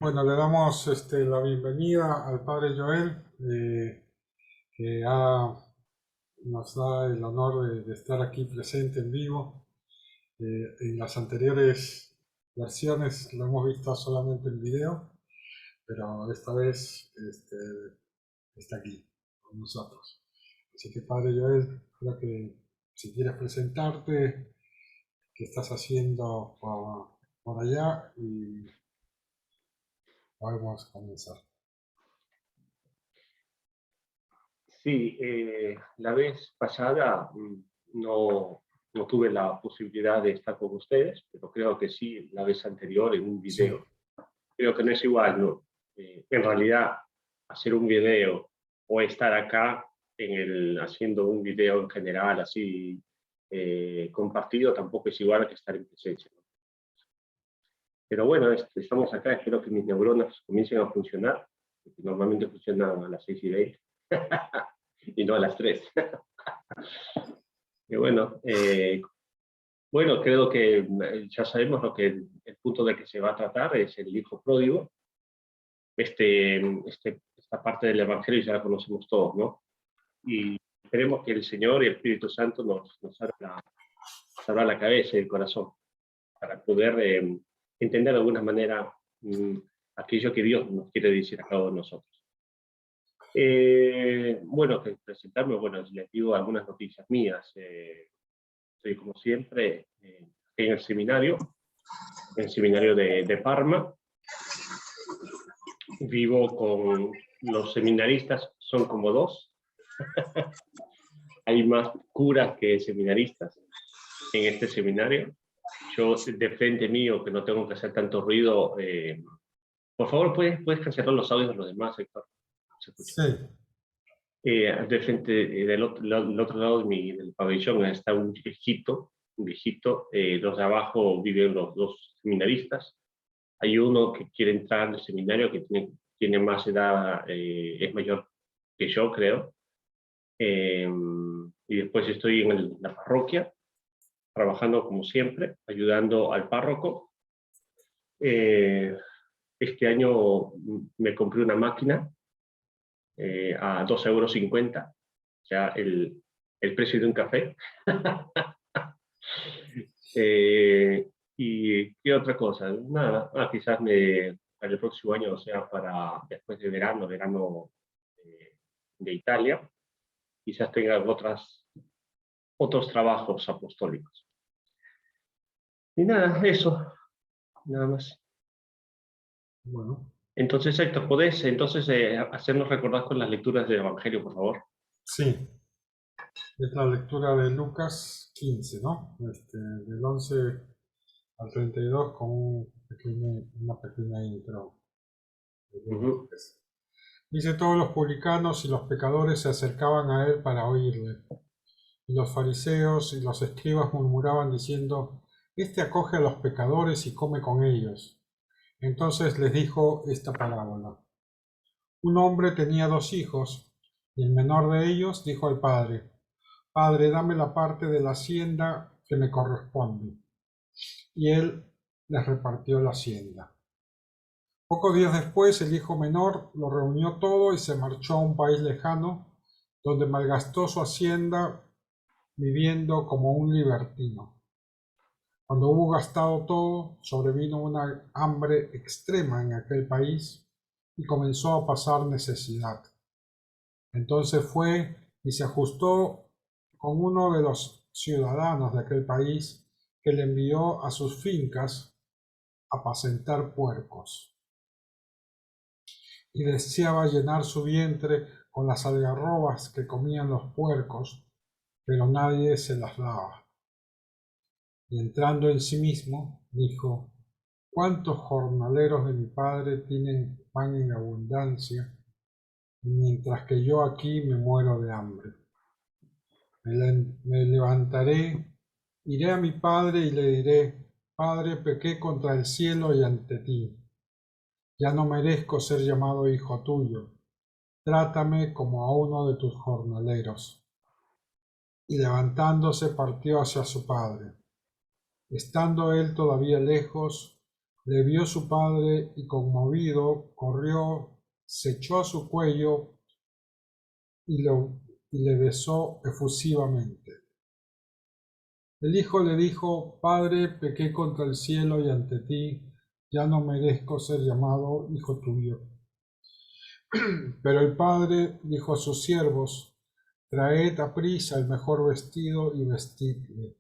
Bueno, le damos la bienvenida al padre Joel, que nos da el honor de estar aquí presente en vivo. En las anteriores versiones lo hemos visto solamente en video, pero esta vez está aquí con nosotros. Así que padre Joel, creo que si quieres presentarte, qué estás haciendo por allá y podemos comenzar. Sí, la vez pasada no tuve la posibilidad de estar con ustedes, pero creo que sí, la vez anterior en un Sí, video. Creo que no es igual, ¿no? En realidad, hacer un video o estar acá haciendo un video en general, así compartido, tampoco es igual que estar en presencia, ¿no? Pero bueno, estamos acá, espero que mis neuronas comiencen a funcionar, porque normalmente funcionan a las 6:20 y no a las 3. Y bueno, creo que ya sabemos lo que el punto de que se va a tratar es el hijo pródigo. Esta parte del Evangelio ya la conocemos todos, ¿no? Y esperemos que el Señor y el Espíritu Santo nos abra la cabeza y el corazón para poder entender de alguna manera aquello que Dios nos quiere decir a cada uno de nosotros. Bueno, que presentarme, bueno, les digo algunas noticias mías. Estoy como siempre en el seminario de Parma. Vivo con los seminaristas, son como dos. Hay más curas que seminaristas en este seminario. Yo de frente mío, que no tengo que hacer tanto ruido. Por favor, ¿puedes cancelar los audios de los demás, Héctor? Se escucha. sí, De frente, del otro lado del pabellón está un viejito. Los de abajo viven los dos seminaristas. Hay uno que quiere entrar al seminario, que tiene más edad, es mayor que yo, creo. Y después estoy en la parroquia, trabajando como siempre, ayudando al párroco. Este año me compré una máquina a 2,50 €, o sea, el precio de un café. ¿Y qué otra cosa? Nada, quizás para el próximo año, o sea, para después de verano de Italia, quizás tenga otros trabajos apostólicos. Y nada, eso, nada más. bueno. Entonces, Héctor, ¿podés entonces hacernos recordar con las lecturas del Evangelio, por favor? Sí, es la lectura de Lucas 15, ¿no? Del 11 al 32 con una pequeña intro de Ujú. Lucas. Dice: todos los publicanos y los pecadores se acercaban a él para oírle, y los fariseos y los escribas murmuraban diciendo: este acoge a los pecadores y come con ellos. Entonces les dijo esta parábola: un hombre tenía 2 hijos, y el menor de ellos dijo al padre: Padre, dame la parte de la hacienda que me corresponde. Y él les repartió la hacienda. Pocos días después, el hijo menor lo reunió todo y se marchó a un país lejano, donde malgastó su hacienda viviendo como un libertino. Cuando hubo gastado todo, sobrevino una hambre extrema en aquel país y comenzó a pasar necesidad. Entonces fue y se ajustó con uno de los ciudadanos de aquel país, que le envió a sus fincas a apacentar puercos, y deseaba llenar su vientre con las algarrobas que comían los puercos, pero nadie se las daba. Y entrando en sí mismo, dijo: ¿cuántos jornaleros de mi padre tienen pan en abundancia, mientras que yo aquí me muero de hambre? Me levantaré, iré a mi padre y le diré: Padre, pequé contra el cielo y ante ti. Ya no merezco ser llamado hijo tuyo. Trátame como a uno de tus jornaleros. Y levantándose partió hacia su padre. Estando él todavía lejos, Le vio su padre y conmovido corrió, se echó a su cuello y, y le besó efusivamente. El hijo le dijo: Padre, pequé contra el cielo y ante ti, ya no merezco ser llamado hijo tuyo. Pero el padre dijo a sus siervos: Traed aprisa el mejor vestido y vestidle.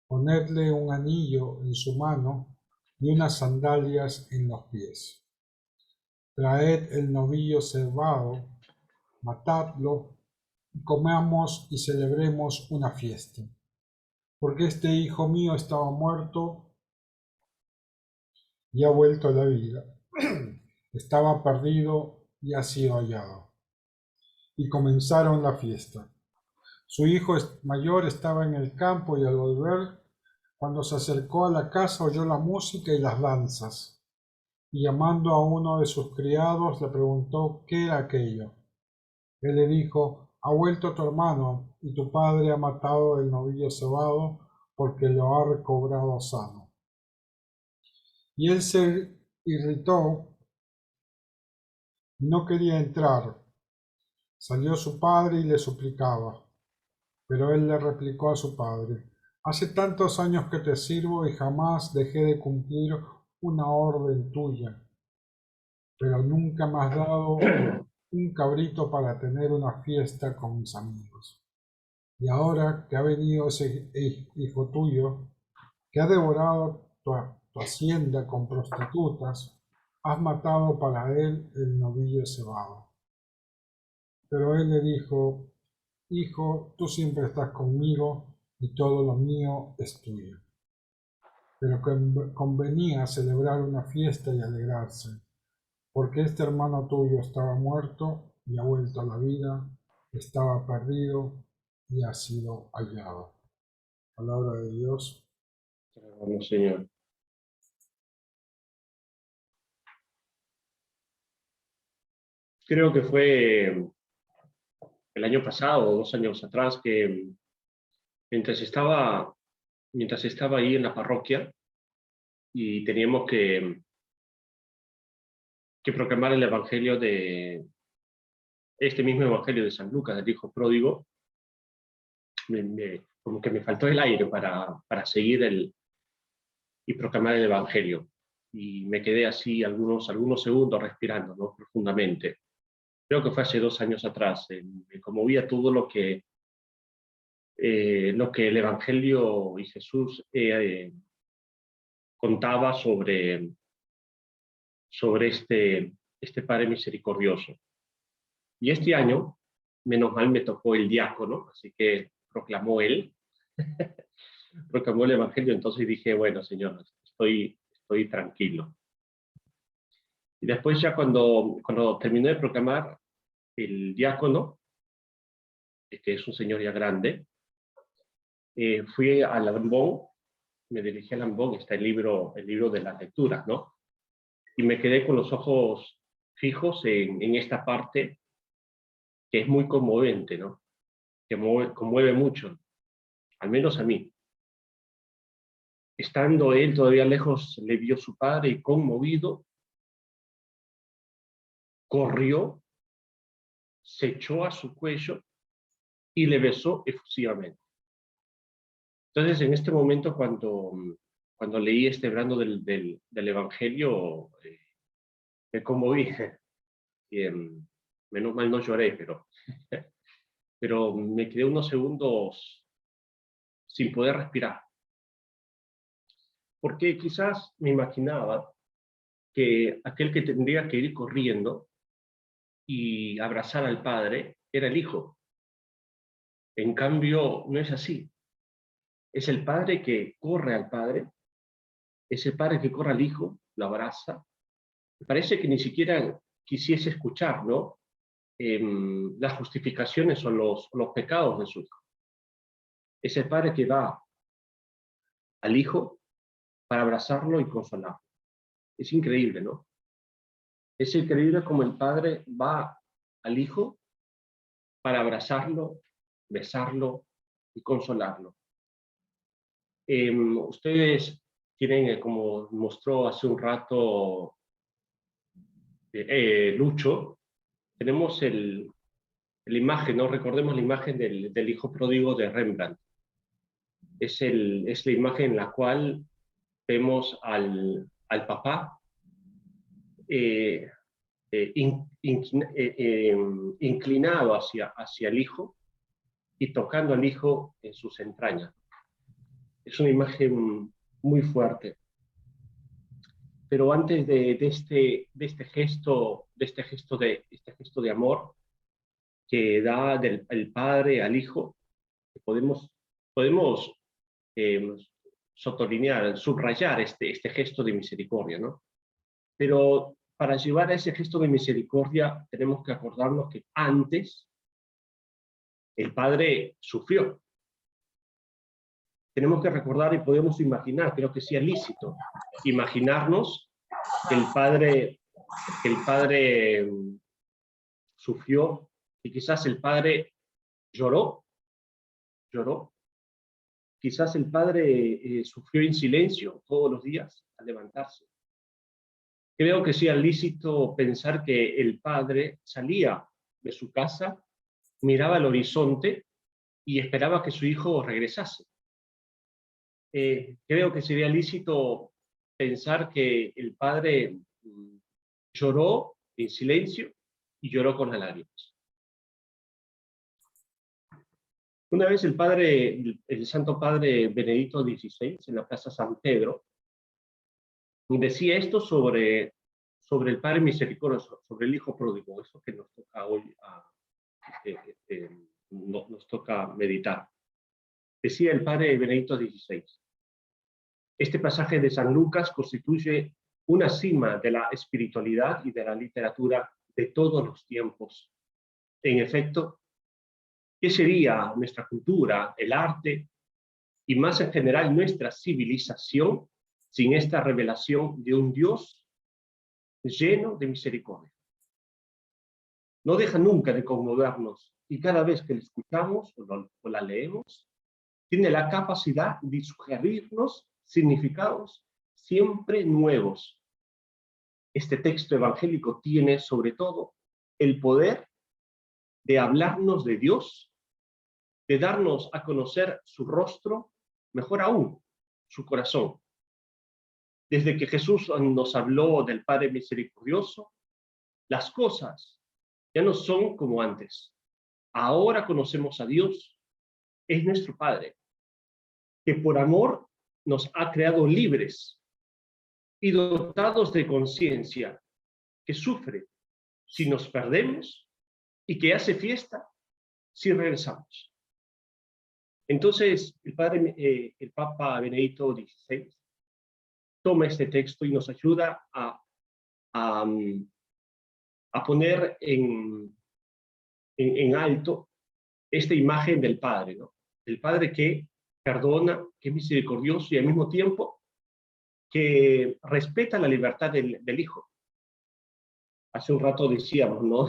Ponedle un anillo en su mano y unas sandalias en los pies. Traed el novillo cebado, matadlo, y comamos y celebremos una fiesta. Porque este hijo mío estaba muerto y ha vuelto a la vida. Estaba perdido y ha sido hallado. Y comenzaron la fiesta. Su hijo mayor estaba en el campo y al volver, cuando se acercó a la casa, oyó la música y las danzas. Y llamando a uno de sus criados, le preguntó qué era aquello. Él le dijo: Ha vuelto tu hermano, y tu padre ha matado el novillo cebado, porque lo ha recobrado sano. Y él se irritó y no quería entrar. Salió su padre y le suplicaba. Pero él le replicó a su padre: Hace tantos años que te sirvo y jamás dejé de cumplir una orden tuya, pero nunca me has dado un cabrito para tener una fiesta con mis amigos. Y ahora que ha venido ese hijo tuyo, que ha devorado tu hacienda con prostitutas, has matado para él el novillo cebado. Pero él le dijo: Hijo, tú siempre estás conmigo y todo lo mío es tuyo. Pero convenía celebrar una fiesta y alegrarse, porque este hermano tuyo estaba muerto y ha vuelto a la vida, estaba perdido y ha sido hallado. Palabra de Dios. Vamos, Señor. Creo que fue el año pasado o 2 años atrás que mientras estaba, mientras estaba ahí en la parroquia y teníamos que proclamar el evangelio de este mismo evangelio de San Lucas, del hijo pródigo, como que me faltó el aire para seguir y proclamar el evangelio. Y me quedé así algunos segundos respirando, ¿no?, profundamente. Creo que fue hace 2 años atrás. Me conmovía todo lo que el evangelio y Jesús contaba sobre este Padre misericordioso. Y este año, menos mal, me tocó el diácono, así que proclamó él, proclamó el evangelio. Entonces dije: bueno, Señor, estoy tranquilo. Y después, ya cuando terminó de proclamar el diácono, que es un señor ya grande, fui al ambón, me dirigí al ambón, está el libro de las lecturas, ¿no? Y me quedé con los ojos fijos en esta parte que es muy conmovente, ¿no? Que conmueve mucho, al menos a mí. Estando él todavía lejos, le vio su padre y, conmovido, corrió, se echó a su cuello y le besó efusivamente. Entonces, en este momento, cuando leí este brano del Evangelio, me conmoví. Y, menos mal no lloré, pero me quedé unos segundos sin poder respirar. Porque quizás me imaginaba que aquel que tendría que ir corriendo y abrazar al padre era el hijo. En cambio, no es así. Es el padre que corre al padre, es el padre que corre al hijo, lo abraza. Me parece que ni siquiera quisiese escuchar, ¿no?, las justificaciones o los pecados de su hijo. Es el padre que va al hijo para abrazarlo y consolarlo. Es increíble, ¿no? Es increíble como el padre va al hijo para abrazarlo, besarlo y consolarlo. Ustedes tienen, como mostró hace un rato Lucho, tenemos la imagen, ¿no? Recordemos la imagen del hijo pródigo de Rembrandt. Es la imagen en la cual vemos al papá inclinado hacia el hijo y tocando al hijo en sus entrañas. Es una imagen muy fuerte. Pero antes de este gesto de amor que da el padre al hijo, podemos sotolinear, subrayar este gesto de misericordia, ¿no? Pero para llevar a ese gesto de misericordia tenemos que acordarnos que antes el padre sufrió. Tenemos que recordar y podemos imaginar, creo que sea lícito, imaginarnos que el padre sufrió y quizás el padre lloró, quizás el padre sufrió en silencio todos los días al levantarse. Creo que sea lícito pensar que el padre salía de su casa, miraba al horizonte y esperaba que su hijo regresase. Creo que sería lícito pensar que el padre lloró en silencio y lloró con las lágrimas. Una vez el Santo Padre Benedicto XVI, en la Plaza San Pedro, decía esto sobre el Padre Misericordioso, sobre el Hijo Pródigo, eso que nos toca hoy nos toca meditar. Decía el Padre Benedicto XVI, este pasaje de San Lucas constituye una cima de la espiritualidad y de la literatura de todos los tiempos. En efecto, ¿qué sería nuestra cultura, el arte y más en general nuestra civilización sin esta revelación de un Dios lleno de misericordia? No deja nunca de conmovernos y cada vez que la escuchamos o la leemos, tiene la capacidad de sugerirnos significados siempre nuevos. Este texto evangélico tiene sobre todo el poder de hablarnos de Dios, de darnos a conocer su rostro, mejor aún, su corazón. Desde que Jesús nos habló del Padre Misericordioso, las cosas ya no son como antes. Ahora conocemos a Dios, es nuestro Padre, que por amor nos ha creado libres y dotados de conciencia, que sufre si nos perdemos y que hace fiesta si regresamos. Entonces, el Papa Benedicto XVI toma este texto y nos ayuda a poner en alto esta imagen del Padre, ¿no? El Padre que perdona, que es misericordioso y al mismo tiempo que respeta la libertad del Hijo. Hace un rato decíamos, ¿no?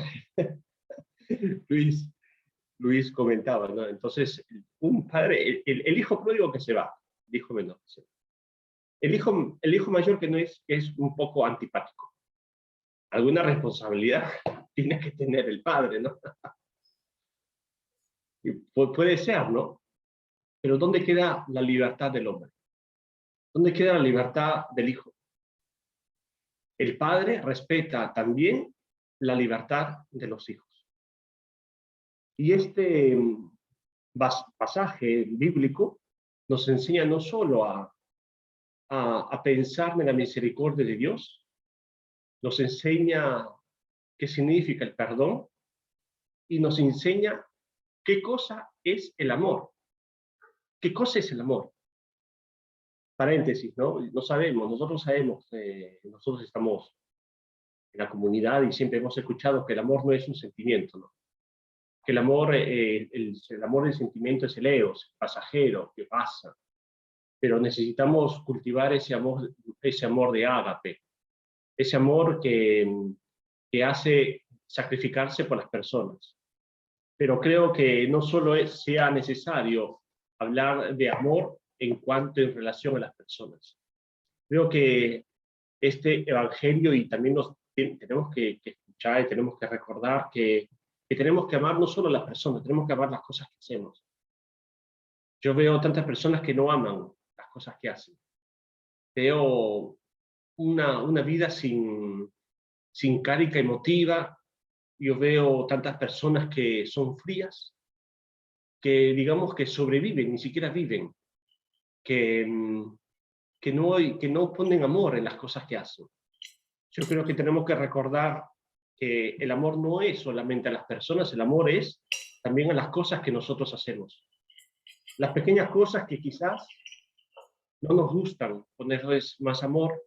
Luis comentaba, ¿no? Entonces, un padre, el hijo pródigo que se va, dijo menor. El hijo mayor que es un poco antipático. Alguna responsabilidad tiene que tener el padre, ¿no? Y puede ser, ¿no? Pero ¿dónde queda la libertad del hombre? ¿Dónde queda la libertad del hijo? El padre respeta también la libertad de los hijos. Y este pasaje bíblico nos enseña no solo a pensar en la misericordia de Dios, nos enseña qué significa el perdón y nos enseña qué cosa es el amor. ¿Qué cosa es el amor? Paréntesis, ¿no? Nosotros sabemos, nosotros estamos en la comunidad y siempre hemos escuchado que el amor no es un sentimiento, ¿no? Que el amor del sentimiento es el eos, pasajero, que pasa. Pero necesitamos cultivar ese amor de ágape, ese amor que hace sacrificarse por las personas. Pero creo que no solo sea necesario hablar de amor en relación a las personas, Creo que este evangelio, y también tenemos que escuchar y tenemos que recordar que tenemos que amar no solo a las personas, tenemos que amar las cosas que hacemos. Yo veo tantas personas que no aman las cosas que hacen. Veo una vida sin carga emotiva. Yo veo tantas personas que son frías, que digamos que sobreviven, ni siquiera viven, que, que no ponen amor en las cosas que hacen. Yo creo que tenemos que recordar que el amor no es solamente a las personas, el amor es también a las cosas que nosotros hacemos. Las pequeñas cosas que quizás no nos gustan, ponerles más amor.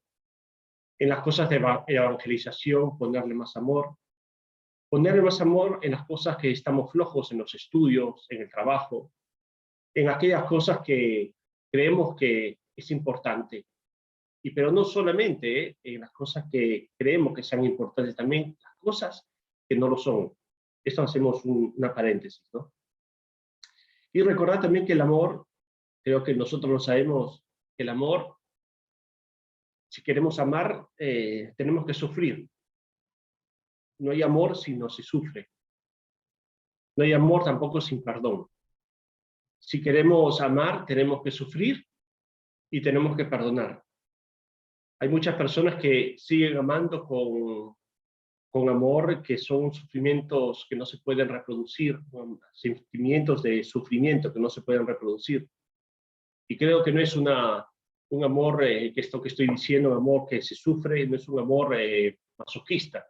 En las cosas de evangelización, ponerle más amor. Ponerle más amor en las cosas que estamos flojos, en los estudios, en el trabajo, en aquellas cosas que creemos que es importante. Pero no solamente en las cosas que creemos que sean importantes, también las cosas que no lo son. Esto hacemos una paréntesis, ¿no? Y recordar también que el amor, creo que nosotros lo sabemos, el amor, si queremos amar, tenemos que sufrir. No hay amor si no se sufre. No hay amor tampoco sin perdón. Si queremos amar, tenemos que sufrir y tenemos que perdonar. Hay muchas personas que siguen amando con amor, que son sufrimientos que no se pueden reproducir, sentimientos de sufrimiento que no se pueden reproducir. Y creo que no es un amor, que esto que estoy diciendo, un amor que se sufre, no es un amor masoquista.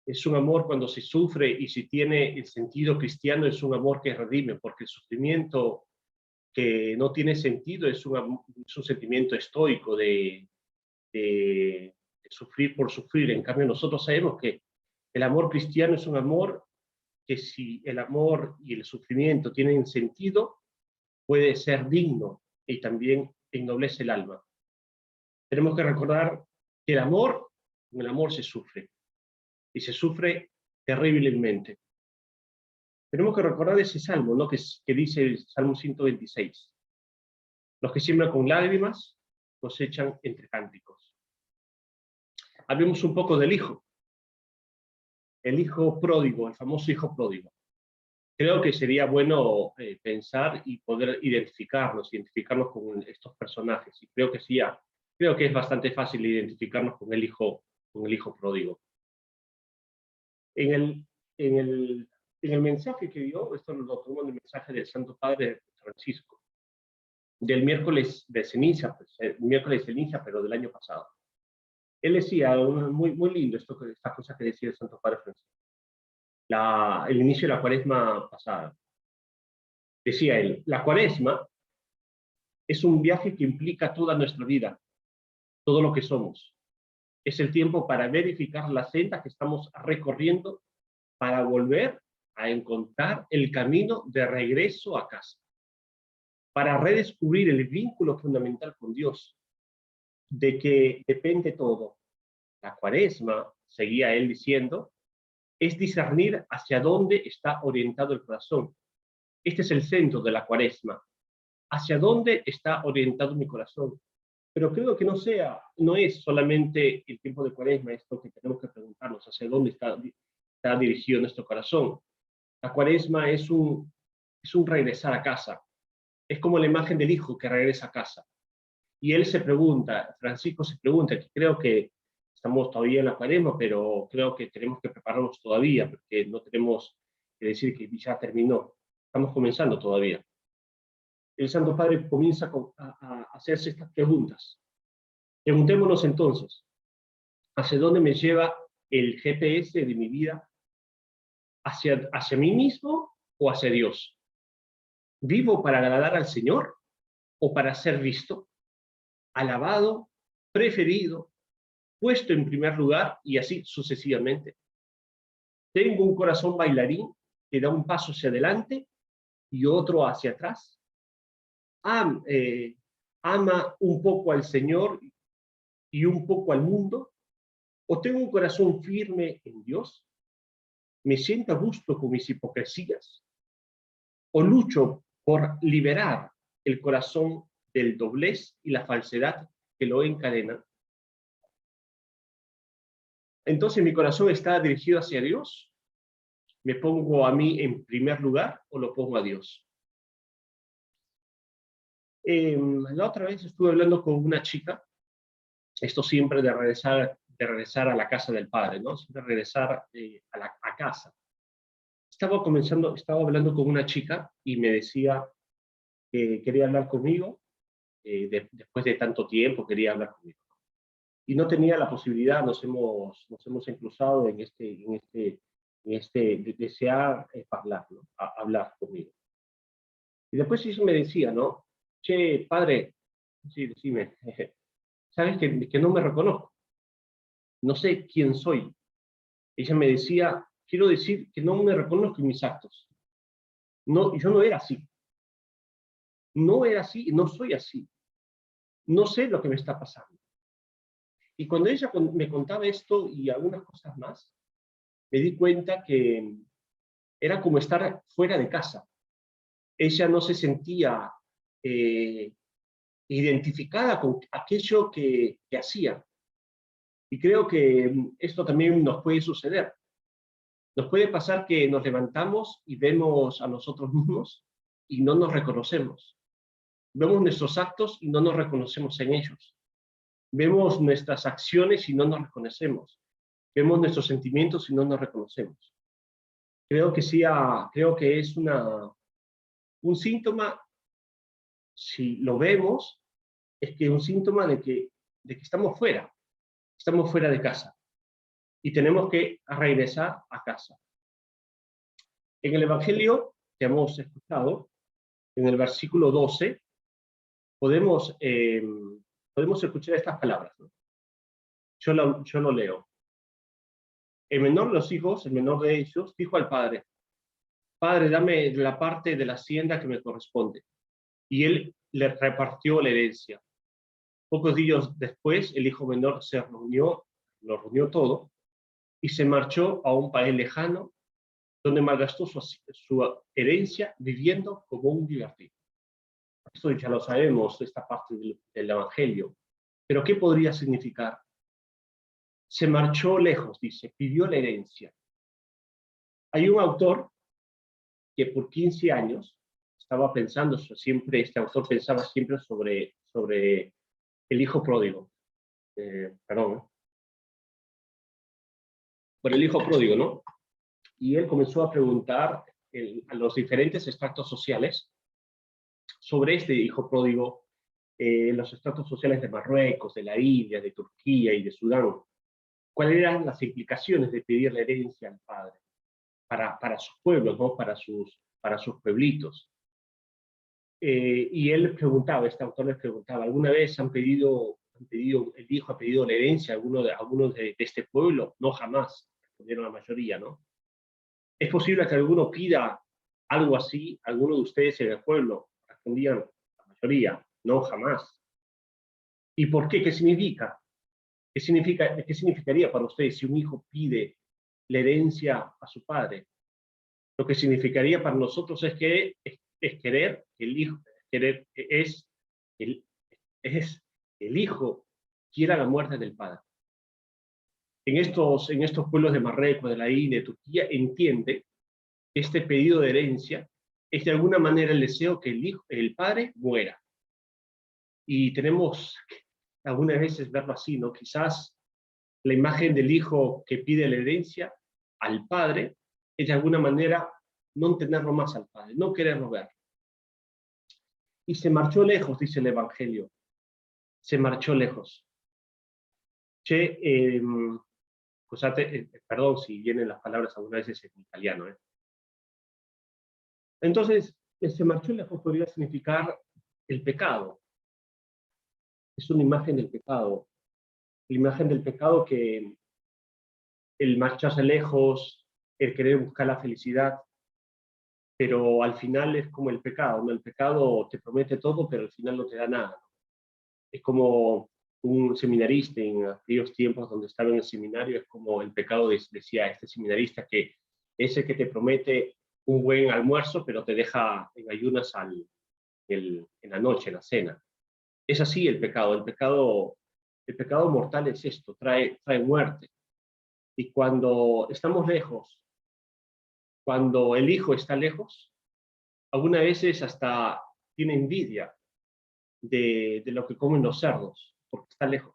Es un amor cuando se sufre y si tiene el sentido cristiano, es un amor que redime, porque el sufrimiento que no tiene sentido es un sentimiento estoico de sufrir por sufrir. En cambio, nosotros sabemos que el amor cristiano es un amor que si el amor y el sufrimiento tienen sentido, puede ser digno y también ennoblece el alma. Tenemos que recordar que con el amor se sufre, y se sufre terriblemente. Tenemos que recordar ese salmo, ¿no? que dice el Salmo 126. Los que siembran con lágrimas cosechan entre cánticos. Hablemos un poco del hijo. El hijo pródigo, el famoso hijo pródigo. Creo que sería bueno pensar y poder identificarnos con estos personajes. Y creo que sí, creo que es bastante fácil identificarnos con el hijo pródigo. En el mensaje que dio, esto lo tomó del mensaje del Santo Padre Francisco, del miércoles de ceniza, pero del año pasado. Él decía, muy, muy lindo esta cosa que decía el Santo Padre Francisco. El inicio de la cuaresma pasada. Decía él, la cuaresma es un viaje que implica toda nuestra vida, todo lo que somos. Es el tiempo para verificar la senda que estamos recorriendo para volver a encontrar el camino de regreso a casa, para redescubrir el vínculo fundamental con Dios, de que depende todo. La cuaresma, seguía él diciendo, es discernir hacia dónde está orientado el corazón. Este es el centro de la cuaresma. ¿Hacia dónde está orientado mi corazón? Pero creo que no es solamente el tiempo de cuaresma esto que tenemos que preguntarnos, hacia dónde está dirigido nuestro corazón. La cuaresma es un regresar a casa. Es como la imagen del hijo que regresa a casa. Y él se pregunta, Francisco se pregunta, que creo que estamos todavía en la cuaresma, pero creo que tenemos que prepararnos todavía, porque no tenemos que decir que ya terminó. Estamos comenzando todavía. El Santo Padre comienza a hacerse estas preguntas. Preguntémonos entonces, ¿hacia dónde me lleva el GPS de mi vida? ¿Hacia mí mismo o hacia Dios? ¿Vivo para agradar al Señor o para ser visto, alabado, preferido, puesto en primer lugar y así sucesivamente? ¿Tengo un corazón bailarín que da un paso hacia adelante y otro hacia atrás? ¿Ama un poco al Señor y un poco al mundo? ¿O tengo un corazón firme en Dios? ¿Me siento a gusto con mis hipocresías? ¿O lucho por liberar el corazón del doblez y la falsedad que lo encadena, entonces mi corazón está dirigido hacia Dios. ¿Me pongo a mí en primer lugar o lo pongo a Dios? La otra vez estuve hablando con una chica, esto siempre de regresar a la casa del Padre, ¿no? Siempre regresar a casa. Estaba hablando con una chica y me decía que quería hablar conmigo, después de tanto tiempo quería hablar conmigo. Y no tenía la posibilidad, nos hemos encruzado en desear hablar, ¿no? Hablar conmigo. Y después eso me decía, ¿no? Che, padre, sí, decime, ¿sabes que no me reconozco? No sé quién soy. Ella me decía, quiero decir que no me reconozco en mis actos. No, yo no era así. No era así y no soy así. No sé lo que me está pasando. Y cuando ella me contaba esto y algunas cosas más, me di cuenta que era como estar fuera de casa. Ella no se sentía identificada con aquello que hacía. Y creo que esto también nos puede suceder. Nos puede pasar que nos levantamos y vemos a nosotros mismos y no nos reconocemos. Vemos nuestros actos y no nos reconocemos en ellos. Vemos nuestras acciones y no nos reconocemos. Vemos nuestros sentimientos y no nos reconocemos. Creo que sí, creo que es un síntoma, si lo vemos, es que un síntoma de que estamos fuera de casa y tenemos que regresar a casa. En el Evangelio que hemos escuchado, en el versículo 12, podemos escuchar estas palabras, ¿no? Yo lo leo. El menor de los hijos, el menor de ellos, dijo al padre, Padre, dame la parte de la hacienda que me corresponde. Y él le repartió la herencia. Pocos días después, el hijo menor lo reunió todo, y se marchó a un país lejano, donde malgastó su herencia viviendo como un divertido. Esto ya lo sabemos, esta parte del Evangelio. Pero ¿qué podría significar? Se marchó lejos, dice, pidió la herencia. Hay un autor que por 15 años estaba pensando, este autor pensaba siempre sobre el hijo pródigo. Por el hijo pródigo, ¿no? Y él comenzó a preguntar a los diferentes estratos sociales sobre este hijo pródigo, los estratos sociales de Marruecos, de la India, de Turquía y de Sudán. ¿Cuáles eran las implicaciones de pedir la herencia al padre para sus pueblos, ¿no? Para sus pueblitos? Y él preguntaba, este autor les preguntaba, ¿alguna vez el hijo ha pedido la herencia a alguno de este pueblo? No, jamás, respondieron la mayoría, ¿no? ¿Es posible que alguno pida algo así, alguno de ustedes en el pueblo? Respondían la mayoría, no, jamás. ¿Y por qué? ¿Qué significa? ¿Qué significaría para ustedes si un hijo pide la herencia a su padre? Lo que significaría para nosotros es que es querer el hijo, es el hijo quiera la muerte del padre. En estos pueblos de Marruecos, de la India, de Turquía, entiende que este pedido de herencia es de alguna manera el deseo que el padre muera. Y tenemos algunas veces verlo así, ¿no? Quizás la imagen del hijo que pide la herencia al padre es de alguna manera no tenerlo más al padre, no quererlo ver. Y se marchó lejos, dice el Evangelio. Se marchó lejos. Che, perdón si vienen las palabras algunas veces en italiano. Entonces, se marchó lejos podría significar el pecado. Es una imagen del pecado. La imagen del pecado que el marcharse lejos, el querer buscar la felicidad, pero al final es como el pecado, ¿no? El pecado te promete todo, pero al final no te da nada. Es como un seminarista en aquellos tiempos donde estaba en el seminario, es como el pecado decía este seminarista, que es el que te promete un buen almuerzo, pero te deja en ayunas en la noche, en la cena. Es así el pecado. El pecado mortal es esto, trae muerte. Y cuando estamos lejos, cuando el hijo está lejos, algunas veces hasta tiene envidia de lo que comen los cerdos, porque está lejos.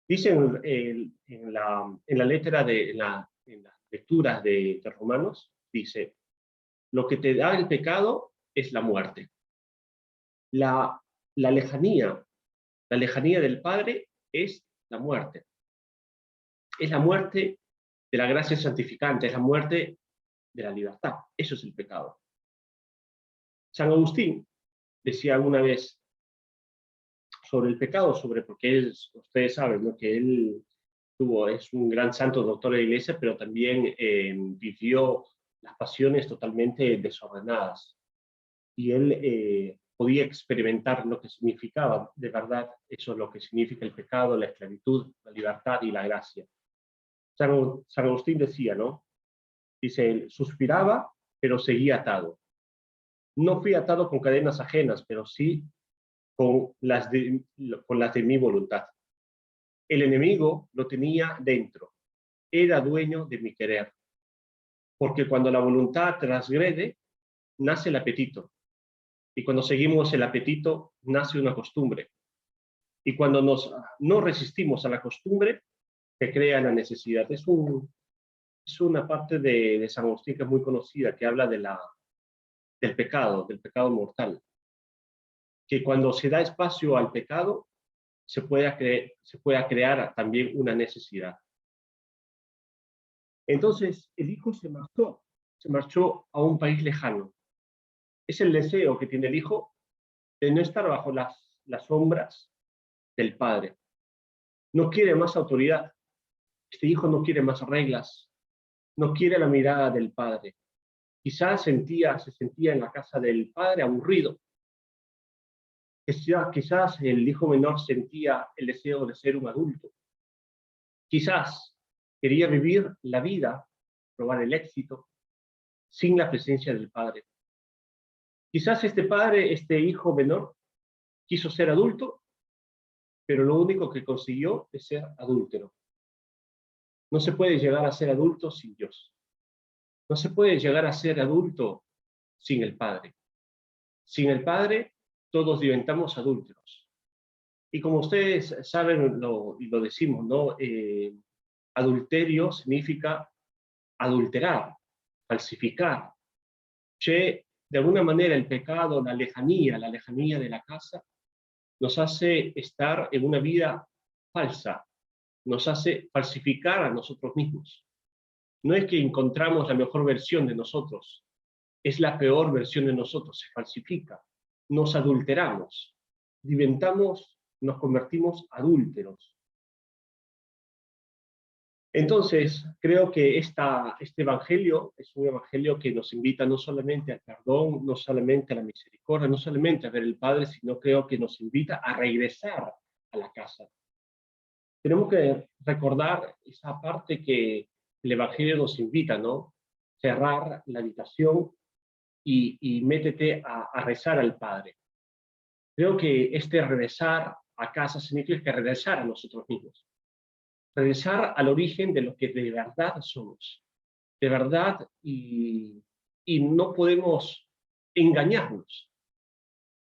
Dicen en la letra en las lecturas de Romanos, dice, lo que te da el pecado es la muerte. La, la lejanía del Padre es la muerte. Es la muerte de la gracia santificante, es la muerte de la libertad. Eso es el pecado. San Agustín decía alguna vez sobre el pecado, porque ustedes saben, ¿no?, que él es un gran santo doctor de la Iglesia, pero también vivió las pasiones totalmente desordenadas. Y él podía experimentar lo que significaba de verdad eso, lo que significa el pecado, la esclavitud, la libertad y la gracia. San Agustín decía, ¿no? Dice, él suspiraba, pero seguía atado. No fui atado con cadenas ajenas, pero sí con las de mi voluntad. El enemigo lo tenía dentro, era dueño de mi querer. Porque cuando la voluntad transgrede, nace el apetito. Y cuando seguimos el apetito, nace una costumbre. Y cuando no resistimos a la costumbre, se crea la necesidad. Es una parte de San Agustín que es muy conocida, que habla del pecado mortal. Que cuando se da espacio al pecado, se pueda crear también una necesidad. Entonces, el hijo se marchó a un país lejano. Es el deseo que tiene el hijo de no estar bajo las sombras del padre. No quiere más autoridad. Este hijo no quiere más reglas. No quiere la mirada del padre. Quizás se sentía en la casa del padre aburrido. Quizás el hijo menor sentía el deseo de ser un adulto. Quizás quería vivir la vida, probar el éxito, sin la presencia del padre. Quizás este hijo menor, quiso ser adulto, pero lo único que consiguió es ser adúltero. No se puede llegar a ser adulto sin Dios. No se puede llegar a ser adulto sin el Padre. Sin el Padre, todos diventamos adúlteros. Y como ustedes saben, y lo decimos, ¿no? Adulterio significa adulterar, falsificar. De alguna manera el pecado, la lejanía de la casa, nos hace estar en una vida falsa, nos hace falsificar a nosotros mismos. No es que encontramos la mejor versión de nosotros, es la peor versión de nosotros, se falsifica, nos adulteramos, nos convertimos adúlteros. Entonces, creo que este evangelio es un evangelio que nos invita no solamente al perdón, no solamente a la misericordia, no solamente a ver al Padre, sino creo que nos invita a regresar a la casa. Tenemos que recordar esa parte que el evangelio nos invita, ¿no? Cerrar la habitación y métete a rezar al Padre. Creo que este regresar a casa significa regresar a nosotros mismos. Regresar al origen de lo que de verdad somos. De verdad, y no podemos engañarnos.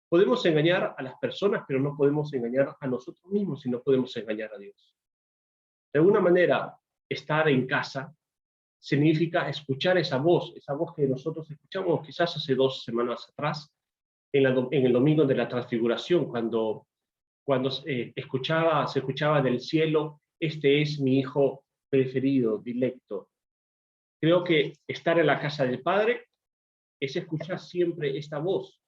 Podemos engañar a las personas, pero no podemos engañar a nosotros mismos y no podemos engañar a Dios. De alguna manera, estar en casa significa escuchar esa voz que nosotros escuchamos quizás hace 2 semanas atrás, en el domingo de la transfiguración, cuando se escuchaba del cielo, este es mi hijo preferido, dilecto. Creo que estar en la casa del Padre es escuchar siempre esta voz,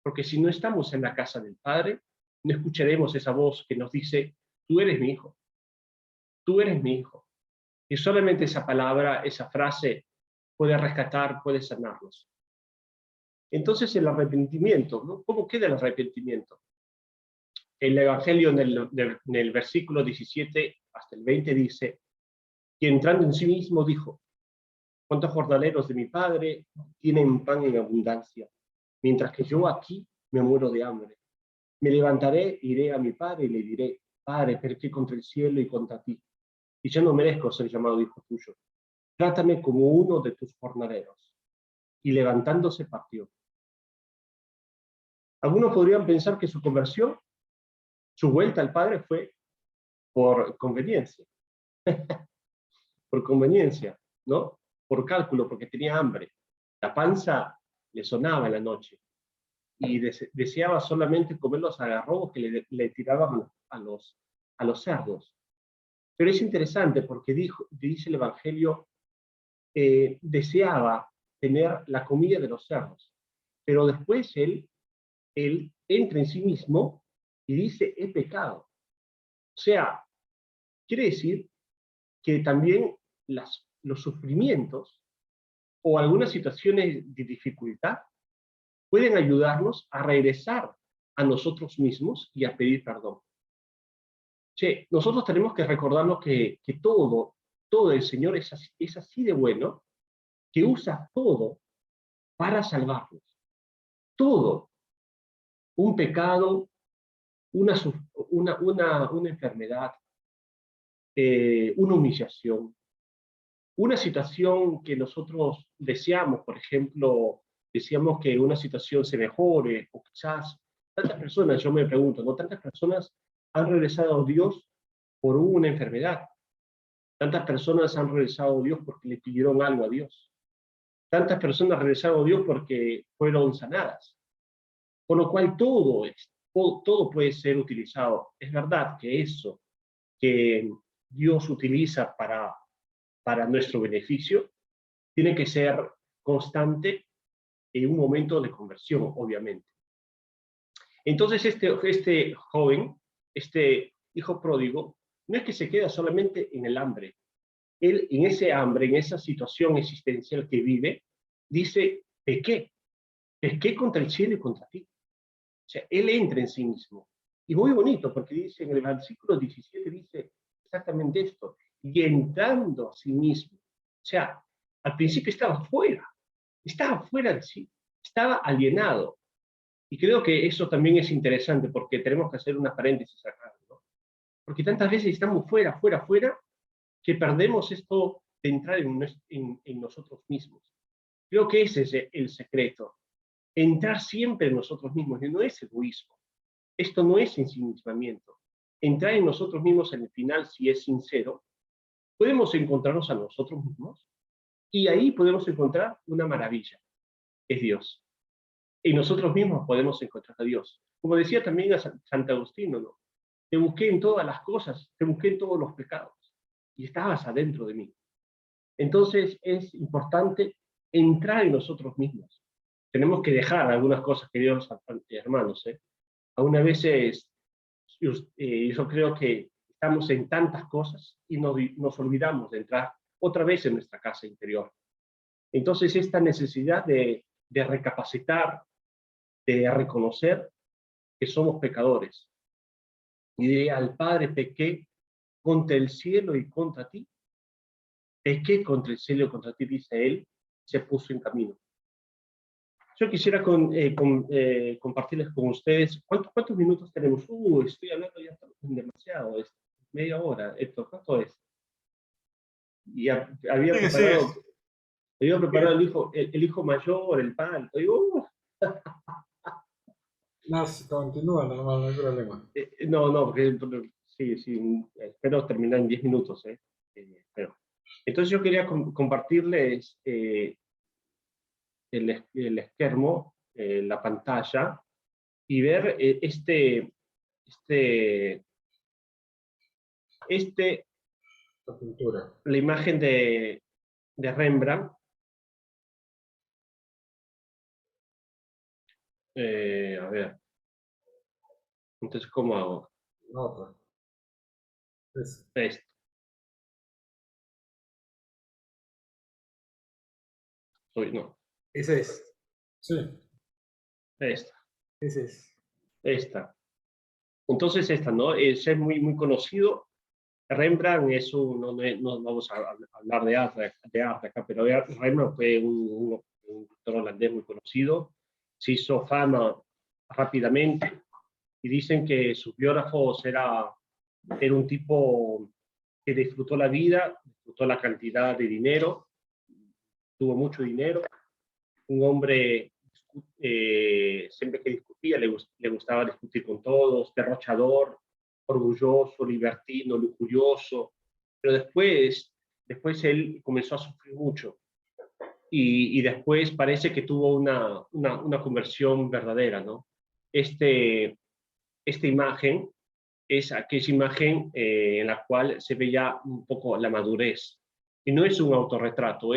porque si no estamos en la casa del Padre, no escucharemos esa voz que nos dice, tú eres mi hijo, tú eres mi hijo. Y solamente esa palabra, esa frase, puede rescatar, puede sanarnos. Entonces el arrepentimiento, ¿no? ¿Cómo queda el arrepentimiento? El Evangelio en el versículo 17 hasta el 20 dice, y entrando en sí mismo dijo, ¿cuántos jornaleros de mi padre tienen pan en abundancia, mientras que yo aquí me muero de hambre? Me levantaré, iré a mi padre y le diré, Padre, pequé contra el cielo y contra ti, y yo no merezco ser llamado hijo tuyo. Trátame como uno de tus jornaleros. Y levantándose partió. Algunos podrían pensar que su conversión, su vuelta al Padre fue por conveniencia, por conveniencia, ¿no? Por cálculo, porque tenía hambre. La panza le sonaba en la noche y deseaba solamente comer los algarrobos que le tiraban a los cerdos. Pero es interesante porque dice el Evangelio, deseaba tener la comida de los cerdos, pero después él entra en sí mismo y dice, he pecado. O sea, quiere decir que también los sufrimientos o algunas situaciones de dificultad pueden ayudarnos a regresar a nosotros mismos y a pedir perdón. Che, nosotros tenemos que recordarnos que todo el Señor es así de bueno, que usa todo para salvarnos. Todo. Un pecado, una enfermedad, una humillación, una situación que nosotros deseamos, por ejemplo, deseamos que una situación se mejore, o quizás tantas personas, yo me pregunto, ¿no? Tantas personas han regresado a Dios por una enfermedad. Tantas personas han regresado a Dios porque le pidieron algo a Dios. Tantas personas regresaron a Dios porque fueron sanadas. Con lo cual todo puede ser utilizado. Es verdad que eso que Dios utiliza para nuestro beneficio tiene que ser constante en un momento de conversión, obviamente. Entonces este joven, este hijo pródigo, no es que se queda solamente en el hambre. Él, en ese hambre, en esa situación existencial que vive, dice, pequé contra el cielo y contra ti. O sea, él entra en sí mismo. Y muy bonito, porque dice en el versículo 17, dice exactamente esto, y entrando a sí mismo. O sea, al principio estaba fuera de sí, estaba alienado. Y creo que eso también es interesante, porque tenemos que hacer una paréntesis acá, ¿no? Porque tantas veces estamos fuera, que perdemos esto de entrar en nosotros mismos. Creo que ese es el secreto. Entrar siempre en nosotros mismos, y no es egoísmo. Esto no es ensimismamiento. Entrar en nosotros mismos en el final, si es sincero, podemos encontrarnos a nosotros mismos y ahí podemos encontrar una maravilla. Es Dios. Y nosotros mismos podemos encontrar a Dios. Como decía también a Santo Agustino, ¿no? Te busqué en todas las cosas, te busqué en todos los pecados y estabas adentro de mí. Entonces es importante entrar en nosotros mismos. Tenemos que dejar algunas cosas, queridos hermanos. Algunas veces yo creo que estamos en tantas cosas y nos olvidamos de entrar otra vez en nuestra casa interior. Entonces esta necesidad de recapacitar, de reconocer que somos pecadores. Y de al Padre, pequé contra el cielo y contra ti. Pequé contra el cielo y contra ti, dice él, se puso en camino. Yo quisiera compartirles con ustedes, ¿cuántos minutos tenemos? Estoy hablando ya demasiado, media hora. ¿Cuánto es? Y había Sí, sí. preparado el hijo mayor, el pan. No, continúa, normal, no hay problema. No, porque sí, espero terminar en 10 minutos. Pero. Entonces yo quería compartirles el esquermo, la pantalla, y ver La pintura. la imagen de Rembrandt. A ver, entonces, ¿cómo hago? La otra. Esto. No, Ese es. Sí, esta. ese es. Esta. Entonces esta, ¿no? Es muy conocido. Rembrandt no vamos a hablar de arte acá, pero Rembrandt fue un pintor holandés muy conocido. Se hizo fama rápidamente y dicen que sus biógrafos era un tipo que disfrutó la vida, disfrutó la cantidad de dinero, tuvo mucho dinero, un hombre siempre que discutía le gustaba discutir con todos, derrochador, orgulloso, libertino, lujurioso, pero después él comenzó a sufrir mucho y después parece que tuvo una conversión verdadera, ¿no? Esta imagen es aquella imagen en la cual se ve ya un poco la madurez. Y no es un autorretrato,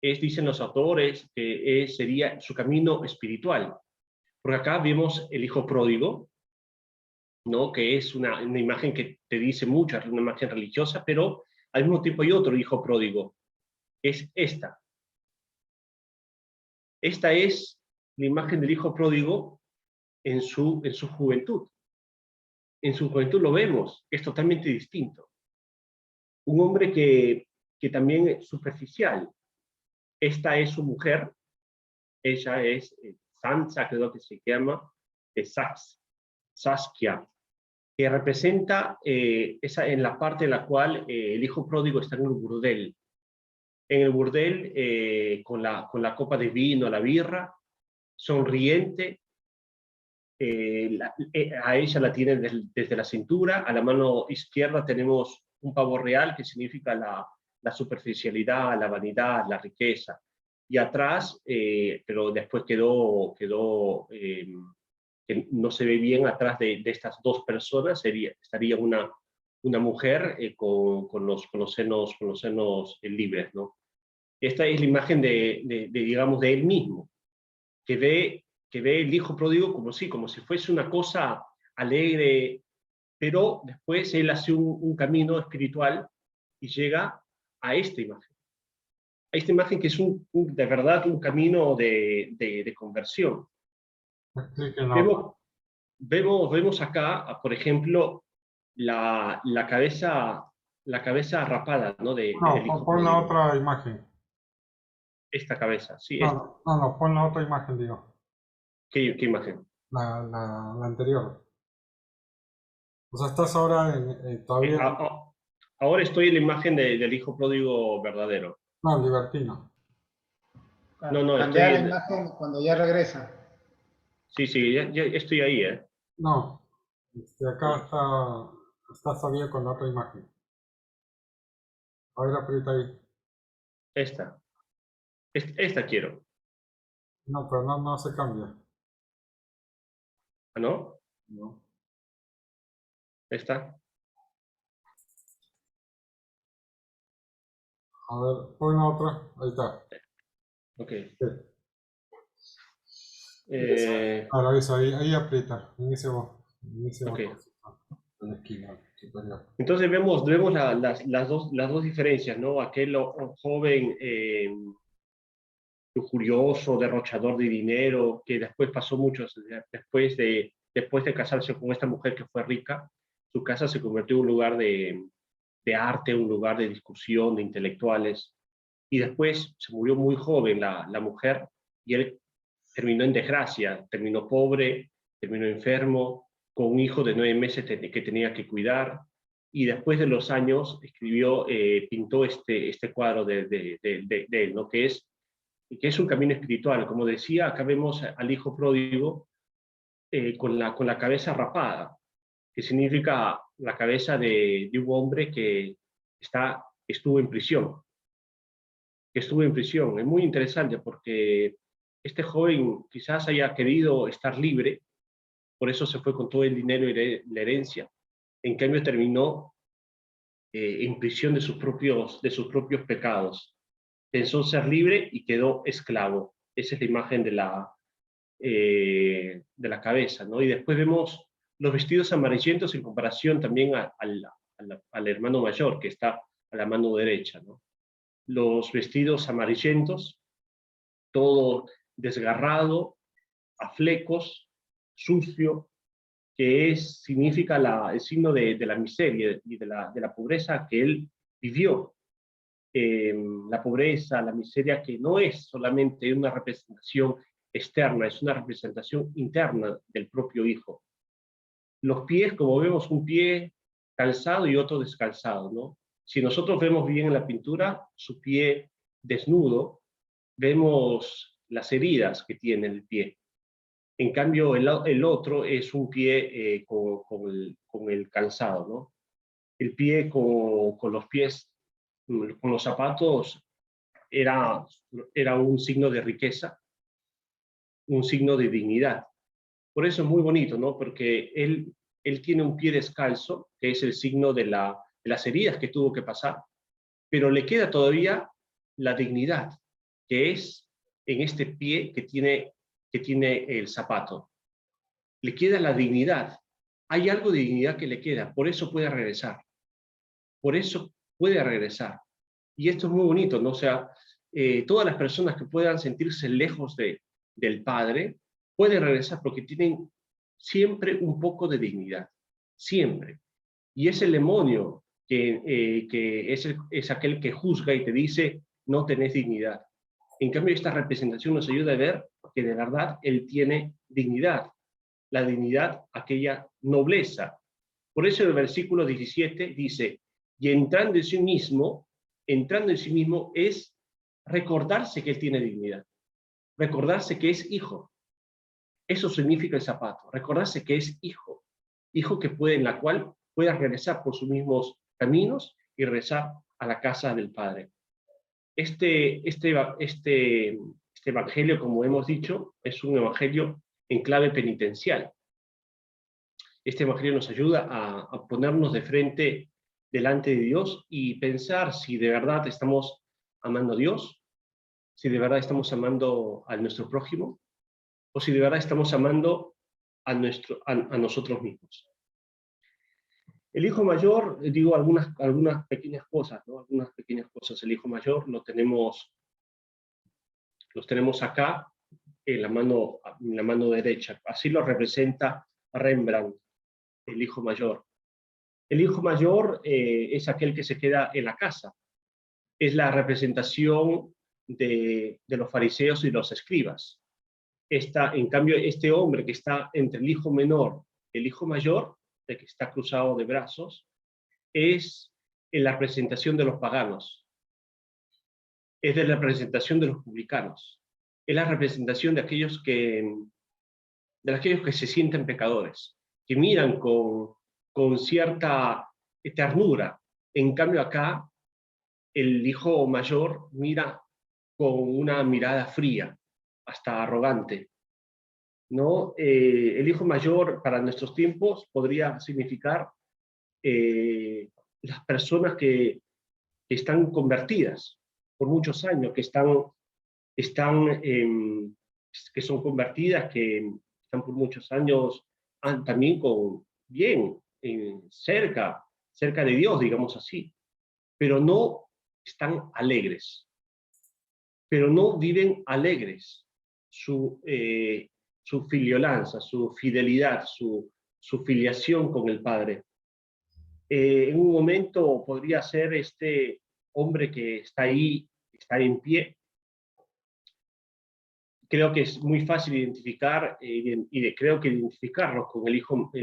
dicen los autores, que sería su camino espiritual. Porque acá vemos el hijo pródigo, ¿no? Que es una imagen que te dice mucho, una imagen religiosa, pero al mismo tiempo hay otro hijo pródigo, que es esta. Esta es la imagen del hijo pródigo en su juventud. En su juventud lo vemos, es totalmente distinto. Un hombre que también es superficial. Esta es su mujer, ella es Sansa, creo que se llama, Saskia, que representa en la parte en la cual el hijo pródigo está en el burdel. En el burdel, con la copa de vino, la birra, sonriente, a ella la tienen desde la cintura, a la mano izquierda tenemos un pavo real, que significa la superficialidad, la vanidad, la riqueza. Y atrás, pero después quedó que no se ve bien atrás de estas dos personas, estaría una mujer con los senos libres, ¿no? Esta es la imagen digamos, de él mismo, que ve el hijo pródigo como si fuese una cosa alegre, pero después él hace un camino espiritual y llega a esta imagen. A esta imagen que es de verdad un camino de conversión. Explíquenlo. Vemos acá, por ejemplo, la cabeza rapada, ¿no? No, del hijo pon la pródigo. otra imagen. Esta cabeza, sí, No, esta. no, pon la otra imagen, digo. ¿Qué imagen? La anterior. O sea, estás ahora Eh, todavía a- a- Ahora estoy en la imagen del hijo pródigo verdadero. no, libertino. No, no, Cambiar estoy la en... imagen cuando ya regresa. Sí, sí, ya estoy ahí, ¿eh? No, acá está todavía con la otra imagen. A ver, aprieta ahí. Esta. Esta quiero. No, pero no se cambia. ¿Ah, no? No. Esta. A ver, pon la otra. Ahí está. Ok. Sí. Ahora esa, ahí aprieta. En ese Ok. botón. En la esquina superior. Entonces vemos las dos diferencias, ¿no? Aquel joven lujurioso, derrochador de dinero, que después pasó mucho, después de casarse con esta mujer que fue rica, su casa se convirtió en un lugar de arte, un lugar de discusión, de intelectuales, y después se murió muy joven la mujer, y él terminó en desgracia, terminó pobre, terminó enfermo, con un hijo de 9 meses que tenía que cuidar, y después de los años pintó este cuadro de él, ¿no? Que es un camino espiritual. Como decía, acá vemos al hijo pródigo con la cabeza rapada, que significa la cabeza de un hombre que estuvo en prisión. Es muy interesante porque este joven quizás haya querido estar libre, por eso se fue con todo el dinero y la herencia. En cambio terminó en prisión de sus propios pecados. Pensó ser libre y quedó esclavo. Esa es la imagen de la cabeza, ¿no? Y después vemos los vestidos amarillentos en comparación también al hermano mayor, que está a la mano derecha, ¿no? Los vestidos amarillentos, todo desgarrado, a flecos, sucio, que significa el signo de la miseria y de la pobreza que él vivió. La pobreza, la miseria, que no es solamente una representación externa, es una representación interna del propio hijo. los pies, como vemos, un pie calzado y otro descalzado, ¿no? Si nosotros vemos bien en la pintura su pie desnudo, vemos las heridas que tiene el pie. En cambio, el otro es un pie con el calzado, ¿no? El pie con los pies, con los zapatos, era un signo de riqueza, un signo de dignidad. Por eso es muy bonito, ¿no? Porque él tiene un pie descalzo, que es el signo de las heridas que tuvo que pasar, pero le queda todavía la dignidad, que es en este pie que tiene el zapato. Le queda la dignidad. Hay algo de dignidad que le queda, por eso puede regresar. Por eso puede regresar. Y esto es muy bonito, ¿no? O sea, todas las personas que puedan sentirse lejos del Padre pueden regresar porque tienen siempre un poco de dignidad, siempre. Y es el demonio que es aquel que juzga y te dice, no tenés dignidad. En cambio, esta representación nos ayuda a ver que de verdad él tiene dignidad, la dignidad, aquella nobleza. Por eso el versículo 17 dice, y entrando en sí mismo es recordarse que él tiene dignidad, recordarse que es hijo. Eso significa el zapato, recordarse que es hijo, hijo en la cual pueda regresar por sus mismos caminos y regresar a la casa del Padre. Este evangelio, como hemos dicho, es un evangelio en clave penitencial. Este evangelio nos ayuda a ponernos de frente delante de Dios y pensar si de verdad estamos amando a Dios, si de verdad estamos amando a nuestro prójimo, o si de verdad estamos amando a nosotros mismos. El hijo mayor, digo algunas pequeñas cosas, ¿no? Algunas pequeñas cosas. El hijo mayor los tenemos acá en la mano derecha. Así lo representa Rembrandt, el hijo mayor. El hijo mayor es aquel que se queda en la casa. Es la representación de los fariseos y los escribas. En cambio, este hombre que está entre el hijo menor y el hijo mayor, el que está cruzado de brazos, es en la representación de los paganos, es de la representación de los publicanos, es la representación de aquellos que se sienten pecadores, que miran con cierta ternura. En cambio acá, el hijo mayor mira con una mirada fría, hasta arrogante, ¿no? El hijo mayor para nuestros tiempos podría significar las personas que están convertidas por muchos años, que son convertidas, que están por muchos años también cerca de Dios, digamos así, pero no están alegres, pero no viven alegres su filiolanza, su fidelidad, su filiación con el Padre. En un momento podría ser este hombre que está ahí, está en pie. Creo que es muy fácil identificar creo que identificarnos con el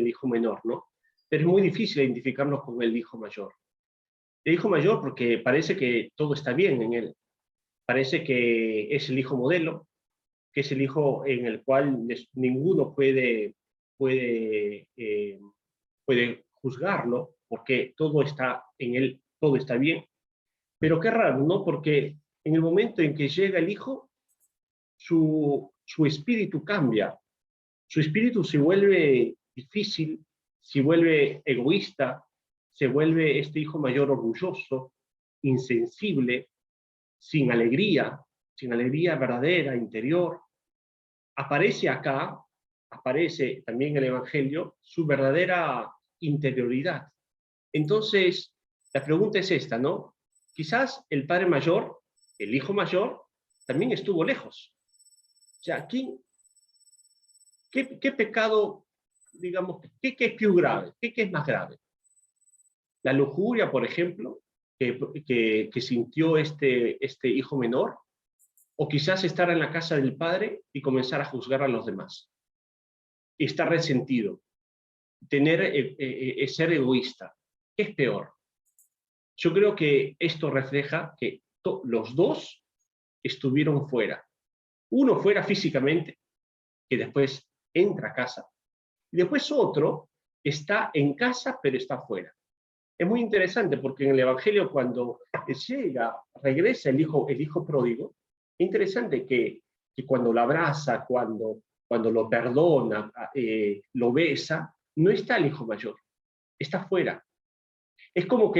hijo menor, ¿no? Pero es muy difícil identificarnos con el hijo mayor. El hijo mayor porque parece que todo está bien en él. Parece que es el hijo modelo, que es el hijo en el cual ninguno puede juzgarlo, porque todo está en él, todo está bien. Pero qué raro, ¿no? Porque en el momento en que llega el hijo, su espíritu cambia, su espíritu se vuelve difícil, se vuelve egoísta, se vuelve este hijo mayor orgulloso, insensible, sin alegría verdadera, interior. Aparece también en el Evangelio, su verdadera interioridad. Entonces, la pregunta es esta, ¿no? Quizás el padre mayor, el hijo mayor, también estuvo lejos. O sea, ¿qué pecado, digamos, qué es más grave? ¿Qué es más grave? La lujuria, por ejemplo, que sintió este hijo menor, o quizás estar en la casa del padre y comenzar a juzgar a los demás. Y estar resentido. ser egoísta. ¿Qué es peor? Yo creo que esto refleja que los dos estuvieron fuera. Uno fuera físicamente, que después entra a casa, y después otro está en casa, pero está fuera. Es muy interesante porque en el Evangelio, cuando regresa el hijo pródigo, es interesante que cuando lo abraza, cuando lo perdona, lo besa, no está el hijo mayor, está fuera. Es como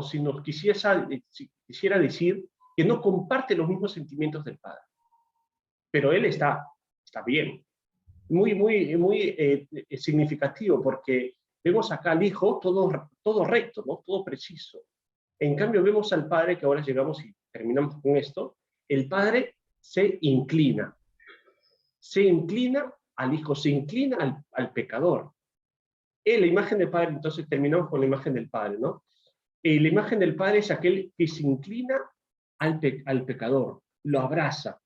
si nos quisiera decir que no comparte los mismos sentimientos del padre, pero él está bien. Muy significativo, porque vemos acá al hijo todo recto, ¿no? Todo preciso. En cambio, vemos al padre, que ahora llegamos y terminamos con esto, el padre se inclina al hijo, se inclina al pecador. La imagen del padre, entonces terminamos con la imagen del padre, ¿no? La imagen del padre es aquel que se inclina al pecador, lo abraza.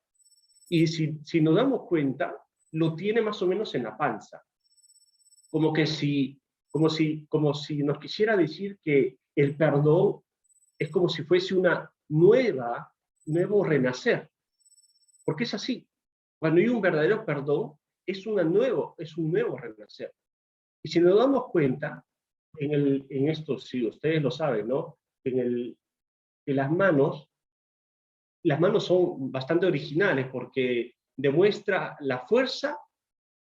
Y si nos damos cuenta, lo tiene más o menos en la panza. Como si nos quisiera decir que el perdón es como si fuese una nuevo renacer. Porque es así. Cuando hay un verdadero perdón, es un nuevo renacer. Y si nos damos cuenta, en esto, si ustedes lo saben, ¿no? Que las manos son bastante originales porque demuestra la fuerza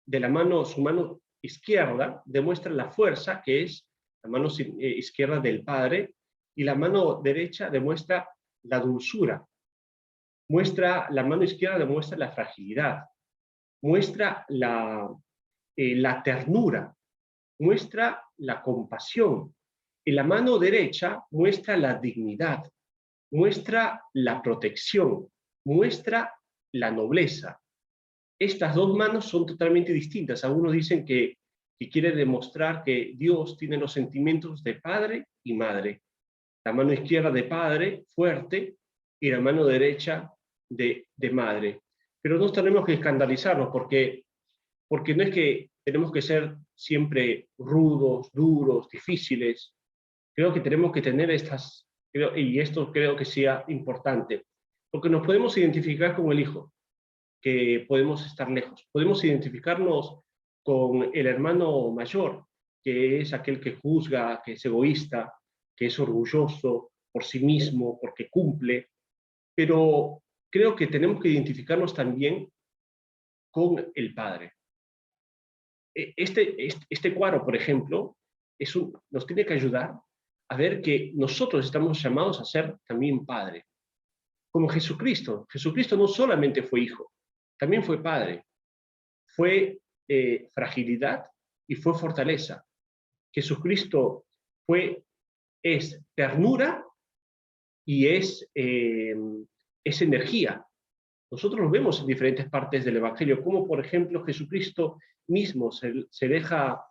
de su mano izquierda, demuestra la fuerza que es la mano izquierda del Padre, y la mano derecha demuestra la dulzura. La mano izquierda demuestra la fragilidad, muestra la ternura, muestra la compasión, y la mano derecha muestra la dignidad, muestra la protección, muestra la nobleza. Estas dos manos son totalmente distintas. Algunos dicen que quiere demostrar que Dios tiene los sentimientos de padre y madre. La mano izquierda de padre, fuerte, y la mano derecha de madre. Pero no tenemos que escandalizarnos porque no es que tenemos que ser siempre rudos, duros, difíciles. Creo que tenemos que tener y esto creo que sea importante, porque nos podemos identificar con el hijo, que podemos estar lejos. Podemos identificarnos con el hermano mayor, que es aquel que juzga, que es egoísta, que es orgulloso por sí mismo, porque cumple, pero creo que tenemos que identificarnos también con el Padre. Este cuadro, por ejemplo, nos tiene que ayudar a ver que nosotros estamos llamados a ser también Padre. Como Jesucristo. Jesucristo no solamente fue hijo, también fue padre. Fue fragilidad y fue fortaleza. Jesucristo es ternura y es energía. Nosotros lo vemos en diferentes partes del Evangelio, como por ejemplo Jesucristo mismo se deja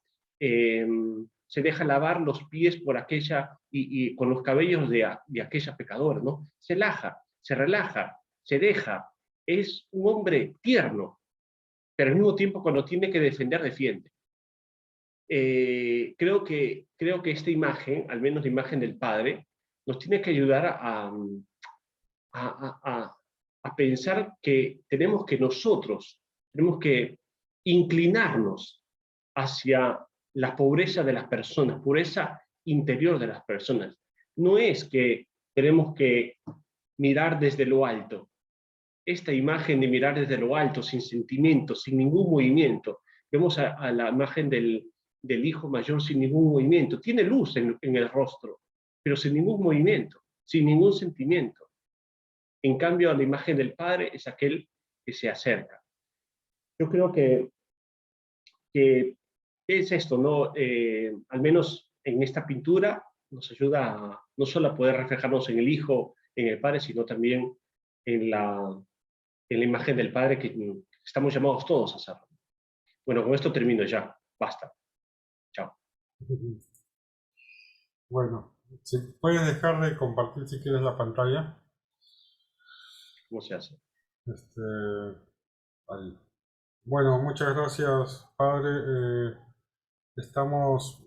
lavar los pies por aquella y con los cabellos de aquella pecadora, ¿no? Se relaja, se deja. Es un hombre tierno, pero al mismo tiempo cuando tiene que defender, defiende. Creo que esta imagen, al menos la imagen del Padre, nos tiene que ayudar a pensar que nosotros tenemos que inclinarnos hacia la pobreza de las personas, pureza interior de las personas. No es que tenemos que mirar desde lo alto. Esta imagen de mirar desde lo alto, sin sentimientos, sin ningún movimiento, vemos a la imagen del hijo mayor sin ningún movimiento. Tiene luz en el rostro, pero sin ningún movimiento, sin ningún sentimiento. En cambio, la imagen del Padre es aquel que se acerca. Yo creo que es esto, ¿no? Al menos en esta pintura nos ayuda no solo a poder reflejarnos en el Hijo, en el Padre, sino también en la imagen del Padre, que estamos llamados todos a hacerlo. Bueno, con esto termino ya. Basta. Chao. Bueno, si puedes dejar de compartir si quieres la pantalla. ¿Cómo se hace? Ahí. Bueno, muchas gracias, padre. estamos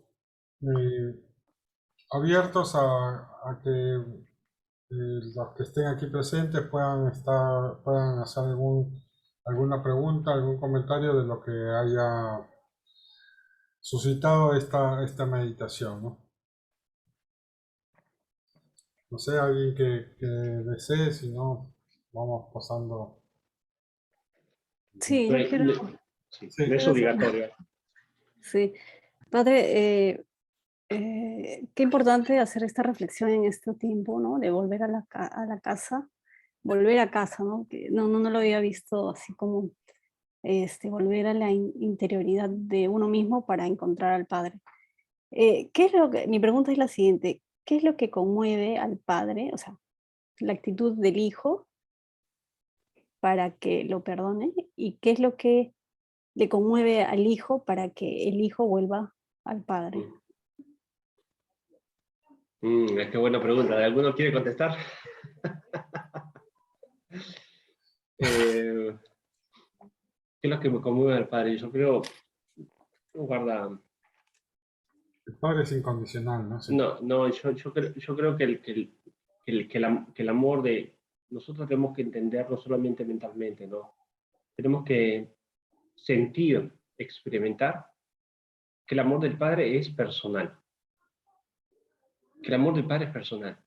abiertos a que los que estén aquí presentes puedan hacer alguna pregunta, algún comentario de lo que haya suscitado esta meditación, ¿no? No sé, alguien que desee, si no, vamos pasando. Sí, No yo es, quiero, sí, Sí. no es obligatorio. sí. Padre, qué importante hacer esta reflexión en este tiempo, ¿no? De volver a la casa, volver a casa, ¿no? Que no lo había visto así como volver a la interioridad de uno mismo para encontrar al Padre. ¿Qué es lo que, mi pregunta es la siguiente, ¿qué es lo que conmueve al Padre, o sea, la actitud del Hijo para que lo perdone? ¿Y qué es lo que le conmueve al Hijo para que el Hijo vuelva al Padre? Qué buena pregunta. ¿Alguno quiere contestar? ¿Qué es lo que me conmueve al Padre? Yo creo, guarda, El Padre es incondicional, ¿no? Sí. no, yo creo que el amor de nosotros tenemos que entenderlo solamente mentalmente, ¿no? Tenemos que sentir, experimentar que el amor del Padre es personal, que el amor del Padre es personal,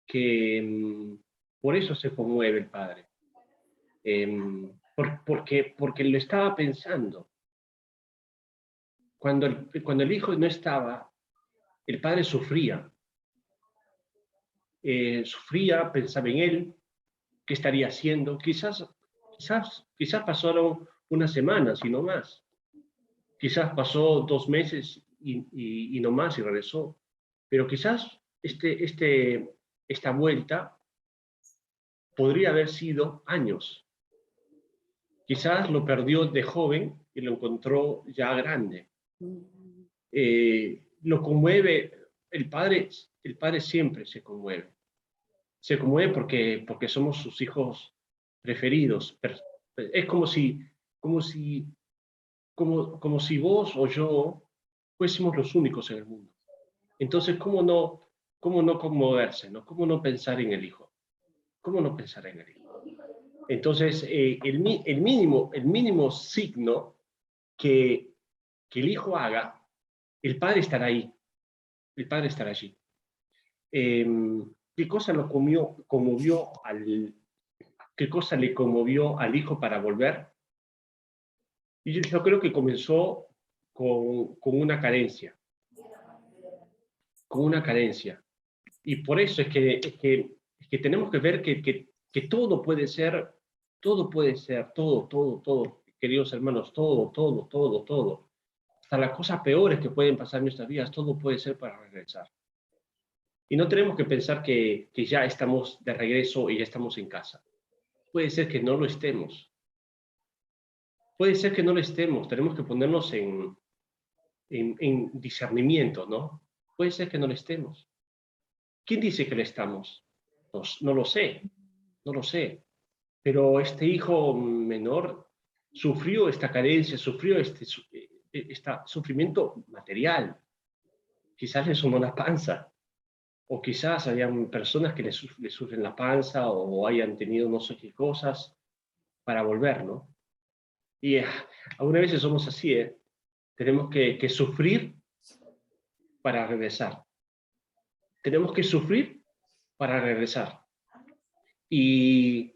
que por eso se conmueve el Padre, porque lo estaba pensando. Cuando el Hijo no estaba, el Padre sufría, pensaba en Él, qué estaría haciendo. Quizás pasaron unas semanas y no más. Quizás pasó 2 meses y no más y regresó. Pero quizás esta vuelta podría haber sido años. Quizás lo perdió de joven y lo encontró ya grande. Lo conmueve, el padre siempre se conmueve. Se conmueve porque somos sus hijos preferidos. Es como si vos o yo fuésemos los únicos en el mundo. Entonces, cómo no conmoverse, ¿no? ¿Cómo no pensar en el hijo? ¿Cómo no pensar en el hijo? Entonces, el mínimo signo que el hijo haga, el padre estará ahí, el padre estará allí. ¿Qué cosa qué cosa le conmovió al hijo para volver? Y yo creo que comenzó con una carencia, con una carencia. Y por eso es que tenemos que ver que todo puede ser, todo, queridos hermanos, todo. Hasta las cosas peores que pueden pasar en nuestras vidas, todo puede ser para regresar. Y no tenemos que pensar que ya estamos de regreso y ya estamos en casa. Puede ser que no lo estemos. Puede ser que no lo estemos. Tenemos que ponernos en discernimiento, ¿no? Puede ser que no lo estemos. ¿Quién dice que lo estamos? No lo sé, no lo sé. Pero este hijo menor sufrió esta carencia, sufrió este sufrimiento material. Quizás le sonó la panza, o quizás hayan personas que le sufren la panza o hayan tenido no sé qué cosas para volver, ¿no? Y algunas veces somos así, ¿eh? Tenemos que sufrir para regresar. Tenemos que sufrir para regresar. Y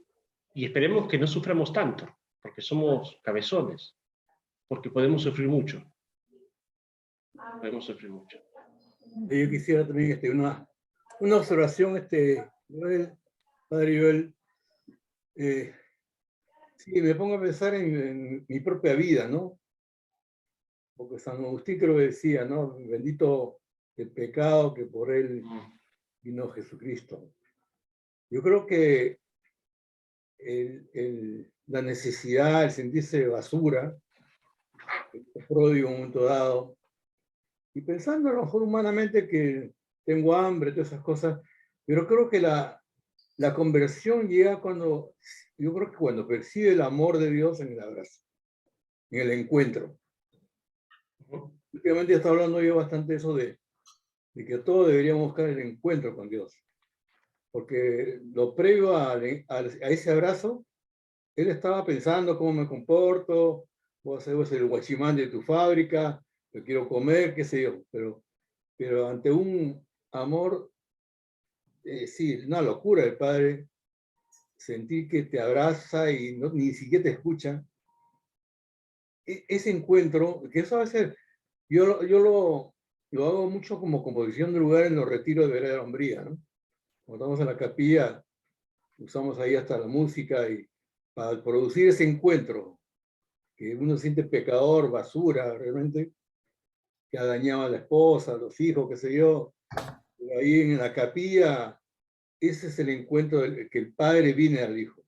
esperemos que no suframos tanto, porque somos cabezones, porque podemos sufrir mucho. Podemos sufrir mucho. Yo quisiera también una observación, Padre Joel. Sí, me pongo a pensar en mi propia vida, ¿no? Porque San Agustín creo que decía, ¿no? Bendito el pecado que por él vino Jesucristo. Yo creo que la necesidad, el sentirse basura, el pródigo en un momento dado, y pensando a lo mejor humanamente que tengo hambre, todas esas cosas, pero creo que la conversión llega yo creo que cuando percibe el amor de Dios en el abrazo, en el encuentro. últimamente está hablando yo bastante eso de que todos deberíamos buscar el encuentro con Dios. Porque lo previo a ese abrazo, él estaba pensando cómo me comporto, voy a ser el guachimán de tu fábrica, yo quiero comer, qué sé yo, pero ante un amor, sí, una locura el Padre, sentir que te abraza y no, ni siquiera te escucha, ese encuentro, que eso va a ser, yo lo hago mucho como composición de lugar en los retiros de Vereda Hombría, ¿no? Cuando estamos en la capilla, usamos ahí hasta la música y para producir ese encuentro, que uno se siente pecador, basura, realmente, que ha dañado a la esposa, a los hijos, qué sé yo. Pero ahí en la capilla, ese es el encuentro que el padre viene al hijo.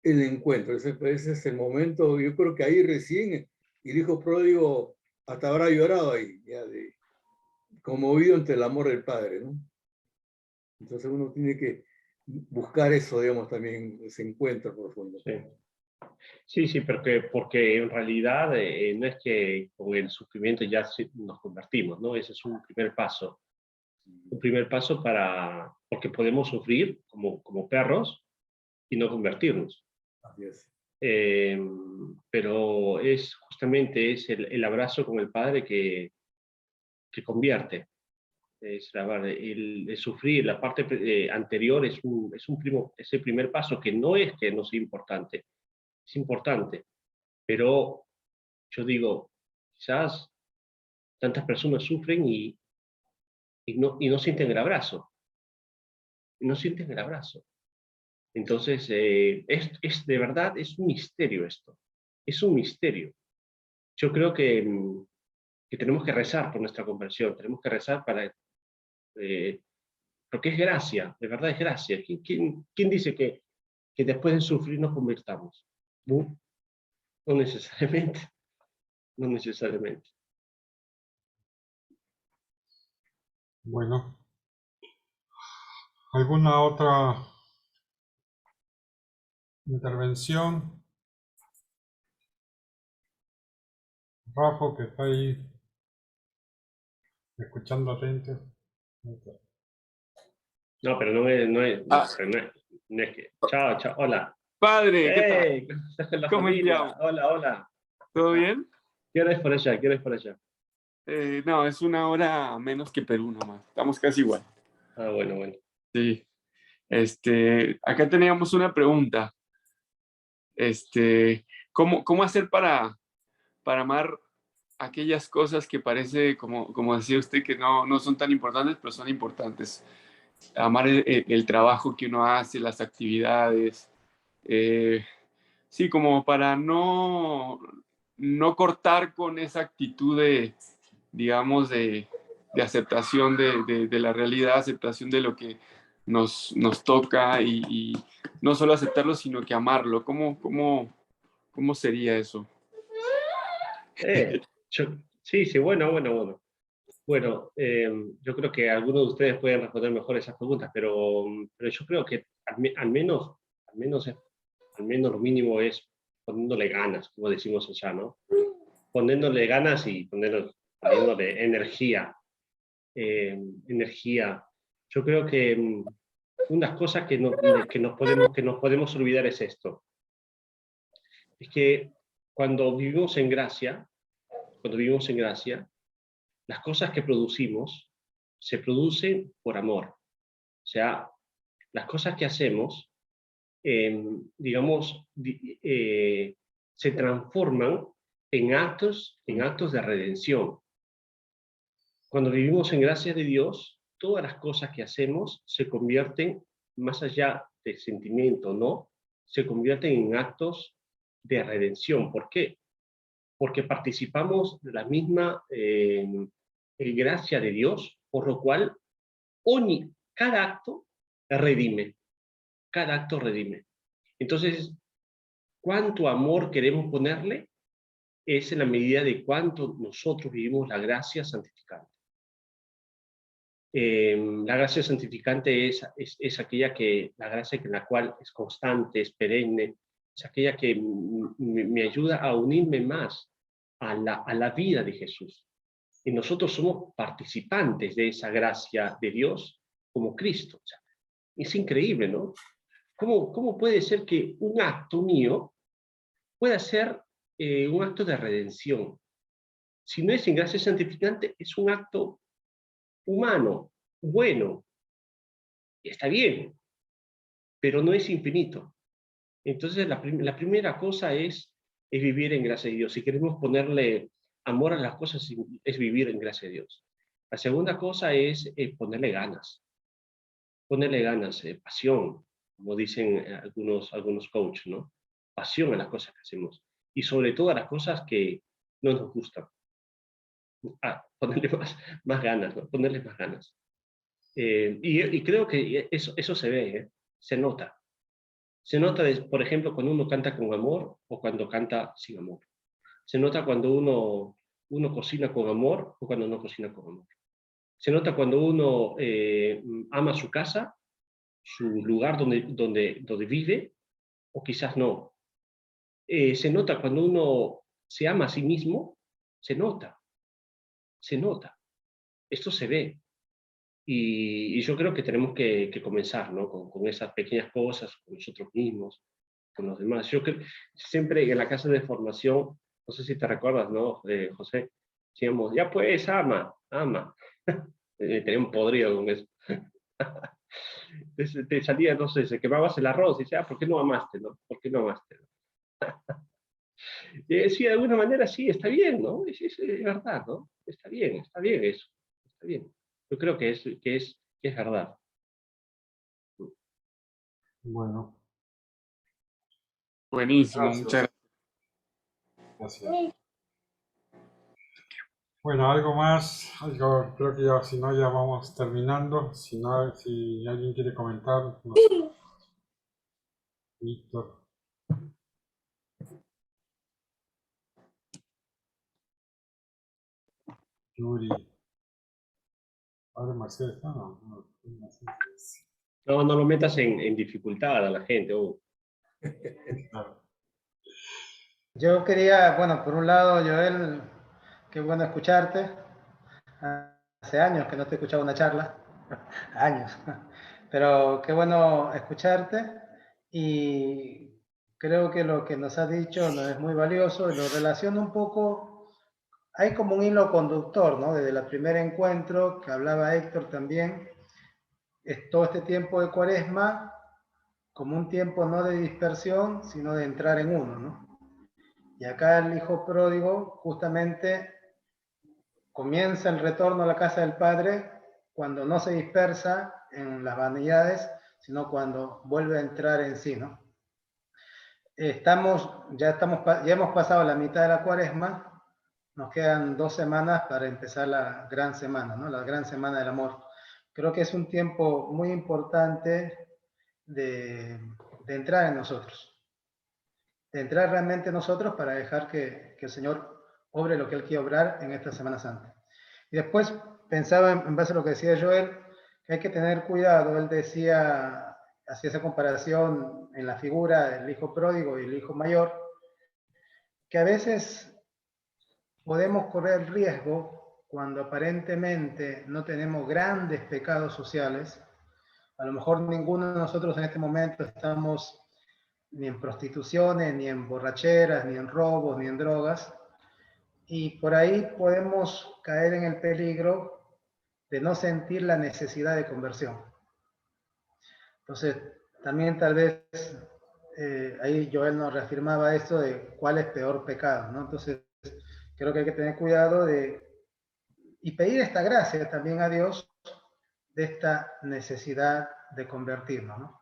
El encuentro, ese es el momento, yo creo que ahí recién el hijo pródigo hasta habrá llorado ahí, ya conmovido ante el amor del padre, ¿no? Entonces uno tiene que buscar eso, digamos, también, ese encuentro profundo. Sí. Sí, sí, porque en realidad no es que con el sufrimiento ya nos convertimos, ¿no? Ese es un primer paso. Un primer paso porque podemos sufrir como perros y no convertirnos. Así es. Pero justamente el abrazo con el Padre que convierte. El sufrir, la parte anterior es el primer paso, que no es que no sea importante, es importante. Pero yo digo, quizás tantas personas sufren y no sienten el abrazo. No sienten el abrazo. Entonces, de verdad, es un misterio esto. Es un misterio. Yo creo que tenemos que rezar por nuestra conversión, tenemos que rezar porque es gracia, de verdad es gracia. ¿Quién dice que después de sufrir nos convirtamos? No, no necesariamente, no necesariamente. Bueno, ¿alguna otra intervención? Rafa, que está ahí escuchando atento. No, pero no es, no es que... Chao, chao, hola. Padre, ¿qué tal? ¡Hey! La ¿Cómo familia. estamos? Hola, hola. ¿Todo bien? ¿Qué hora es por allá? ¿Qué hora es por allá? No, es una hora menos que Perú nomás. Estamos casi igual. Ah, bueno, bueno. Sí. Acá teníamos una pregunta. ¿Cómo hacer para amar aquellas cosas que parece, como decía usted, que no son tan importantes, pero son importantes? Amar el trabajo que uno hace, las actividades. Sí, como para no cortar con esa actitud digamos, de aceptación de la realidad, aceptación de lo que nos toca y no solo aceptarlo, sino que amarlo. ¿Cómo sería eso? Eh, sí, sí, bueno, bueno, bueno. Bueno, yo creo que algunos de ustedes pueden responder mejor esas preguntas, pero yo creo que al menos lo mínimo es poniéndole ganas, como decimos allá, ¿no? Poniéndole ganas y poniéndole energía. Energía. Yo creo que unas cosas que nos podemos olvidar es esto. Es que cuando vivimos en gracia, las cosas que producimos se producen por amor. O sea, las cosas que hacemos, digamos, se transforman en actos de redención. Cuando vivimos en gracia de Dios, todas las cosas que hacemos se convierten, más allá del sentimiento, ¿no? Se convierten en actos de redención. ¿Por qué? Porque participamos de la misma gracia de Dios, por lo cual cada acto redime, cada acto redime. Entonces, ¿cuánto amor queremos ponerle? Es en la medida de cuánto nosotros vivimos la gracia santificante. La gracia santificante es aquella la gracia en la cual es constante, es perenne, es aquella que me ayuda a unirme más a la vida de Jesús. Y nosotros somos participantes de esa gracia de Dios como Cristo. O sea, es increíble, ¿no? ¿Cómo puede ser que un acto mío pueda ser un acto de redención? Si no es en gracia santificante, es un acto humano, bueno, y está bien, pero no es infinito. Entonces, la primera cosa es vivir en gracia de Dios. Si queremos ponerle amor a las cosas, es vivir en gracia de Dios. La segunda cosa es ponerle ganas, pasión, como dicen algunos coaches, ¿no? Pasión a las cosas que hacemos. Y sobre todo a las cosas que no nos gustan. Ponerle más ganas, ¿no? Ponerle más ganas. Y creo que eso se ve, se nota. Se nota, por ejemplo, cuando uno canta con amor o cuando canta sin amor. Se nota cuando uno cocina con amor o cuando no cocina con amor. Se nota cuando uno ama su casa, su lugar donde vive, o quizás no. Se nota cuando uno se ama a sí mismo, se nota. Esto se ve. Y yo creo que tenemos que comenzar, ¿no? Con esas pequeñas cosas, con nosotros mismos, con los demás. Yo creo, siempre en la casa de formación, no sé si te recuerdas, ¿no, José? Decíamos, ya pues, ama. Tenía un podrido con eso. Entonces, te salía, no sé, se quemabas el arroz y decía, ¿por qué no amaste, no? ¿Por qué no amaste? Sí, de alguna manera sí, está bien, ¿no? Es verdad, ¿no? Está bien eso, está bien. Yo creo que es verdad. Bueno, Buenísimo, muchas gracias. gracias. Gracias. Bueno, algo más, creo que ya, si no, ya vamos terminando. Si no, si alguien quiere comentar, no sé, Víctor, Yuri, Padre Marcelo, no sé. No lo metas en dificultad a la gente. Claro. Yo quería, bueno, por un lado, Joel, qué bueno escucharte. Hace años que no te he escuchado una charla, años, pero qué bueno escucharte y creo que lo que nos has dicho nos es muy valioso y lo relaciono un poco, hay como un hilo conductor, ¿no? Desde el primer encuentro que hablaba Héctor también, es todo este tiempo de Cuaresma como un tiempo no de dispersión, sino de entrar en uno, ¿no? Y acá el hijo pródigo justamente comienza el retorno a la casa del Padre cuando no se dispersa en las vanidades, sino cuando vuelve a entrar en sí, ¿no? Ya hemos pasado la mitad de la Cuaresma, nos quedan 2 semanas para empezar la gran semana, ¿no? La gran semana del amor. Creo que es un tiempo muy importante de entrar en nosotros, de entrar realmente en nosotros para dejar que el Señor obre lo que Él quiere obrar en esta Semana Santa. Y después pensaba, en base a lo que decía Joel, que hay que tener cuidado. Él decía, hacía esa comparación en la figura del hijo pródigo y el hijo mayor, que a veces podemos correr el riesgo cuando aparentemente no tenemos grandes pecados sociales. A lo mejor ninguno de nosotros en este momento estamos ni en prostituciones, ni en borracheras, ni en robos, ni en drogas. Y por ahí podemos caer en el peligro de no sentir la necesidad de conversión. Entonces, también tal vez ahí Joel nos reafirmaba esto de cuál es peor pecado, ¿no? Entonces, creo que hay que tener cuidado y pedir esta gracia también a Dios de esta necesidad de convertirnos, ¿no?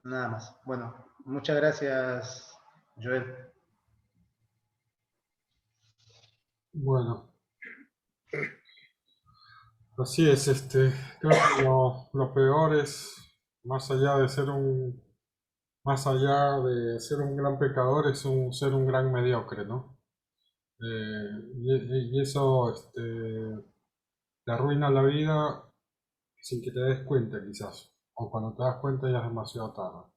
Nada más. Bueno, muchas gracias, Joel. Bueno, así es, creo que lo peor es, más allá de ser un gran pecador, es ser un gran mediocre, ¿no? Y eso, te arruina la vida sin que te des cuenta, quizás, o cuando te das cuenta ya es demasiado tarde.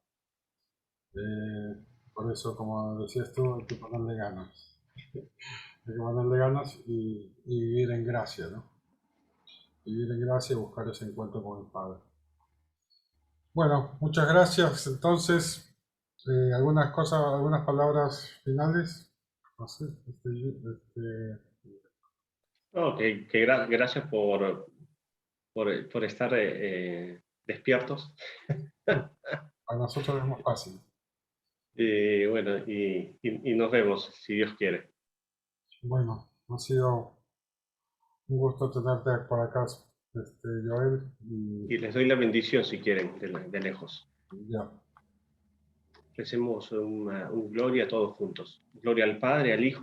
Por eso, como decías tú, hay que ponerle ganas. Hay que ponerle ganas y vivir en gracia, ¿no? Vivir en gracia y buscar ese encuentro con el Padre. Bueno, muchas gracias. Entonces, algunas cosas, algunas palabras finales. No sé, No, gracias por estar despiertos. para nosotros es más fácil. Bueno, y nos vemos, si Dios quiere. Bueno, ha sido un gusto tenerte por acá, Joel. Y les doy la bendición, si quieren, de lejos. Ya. Recemos un gloria todos juntos. Gloria al Padre, al Hijo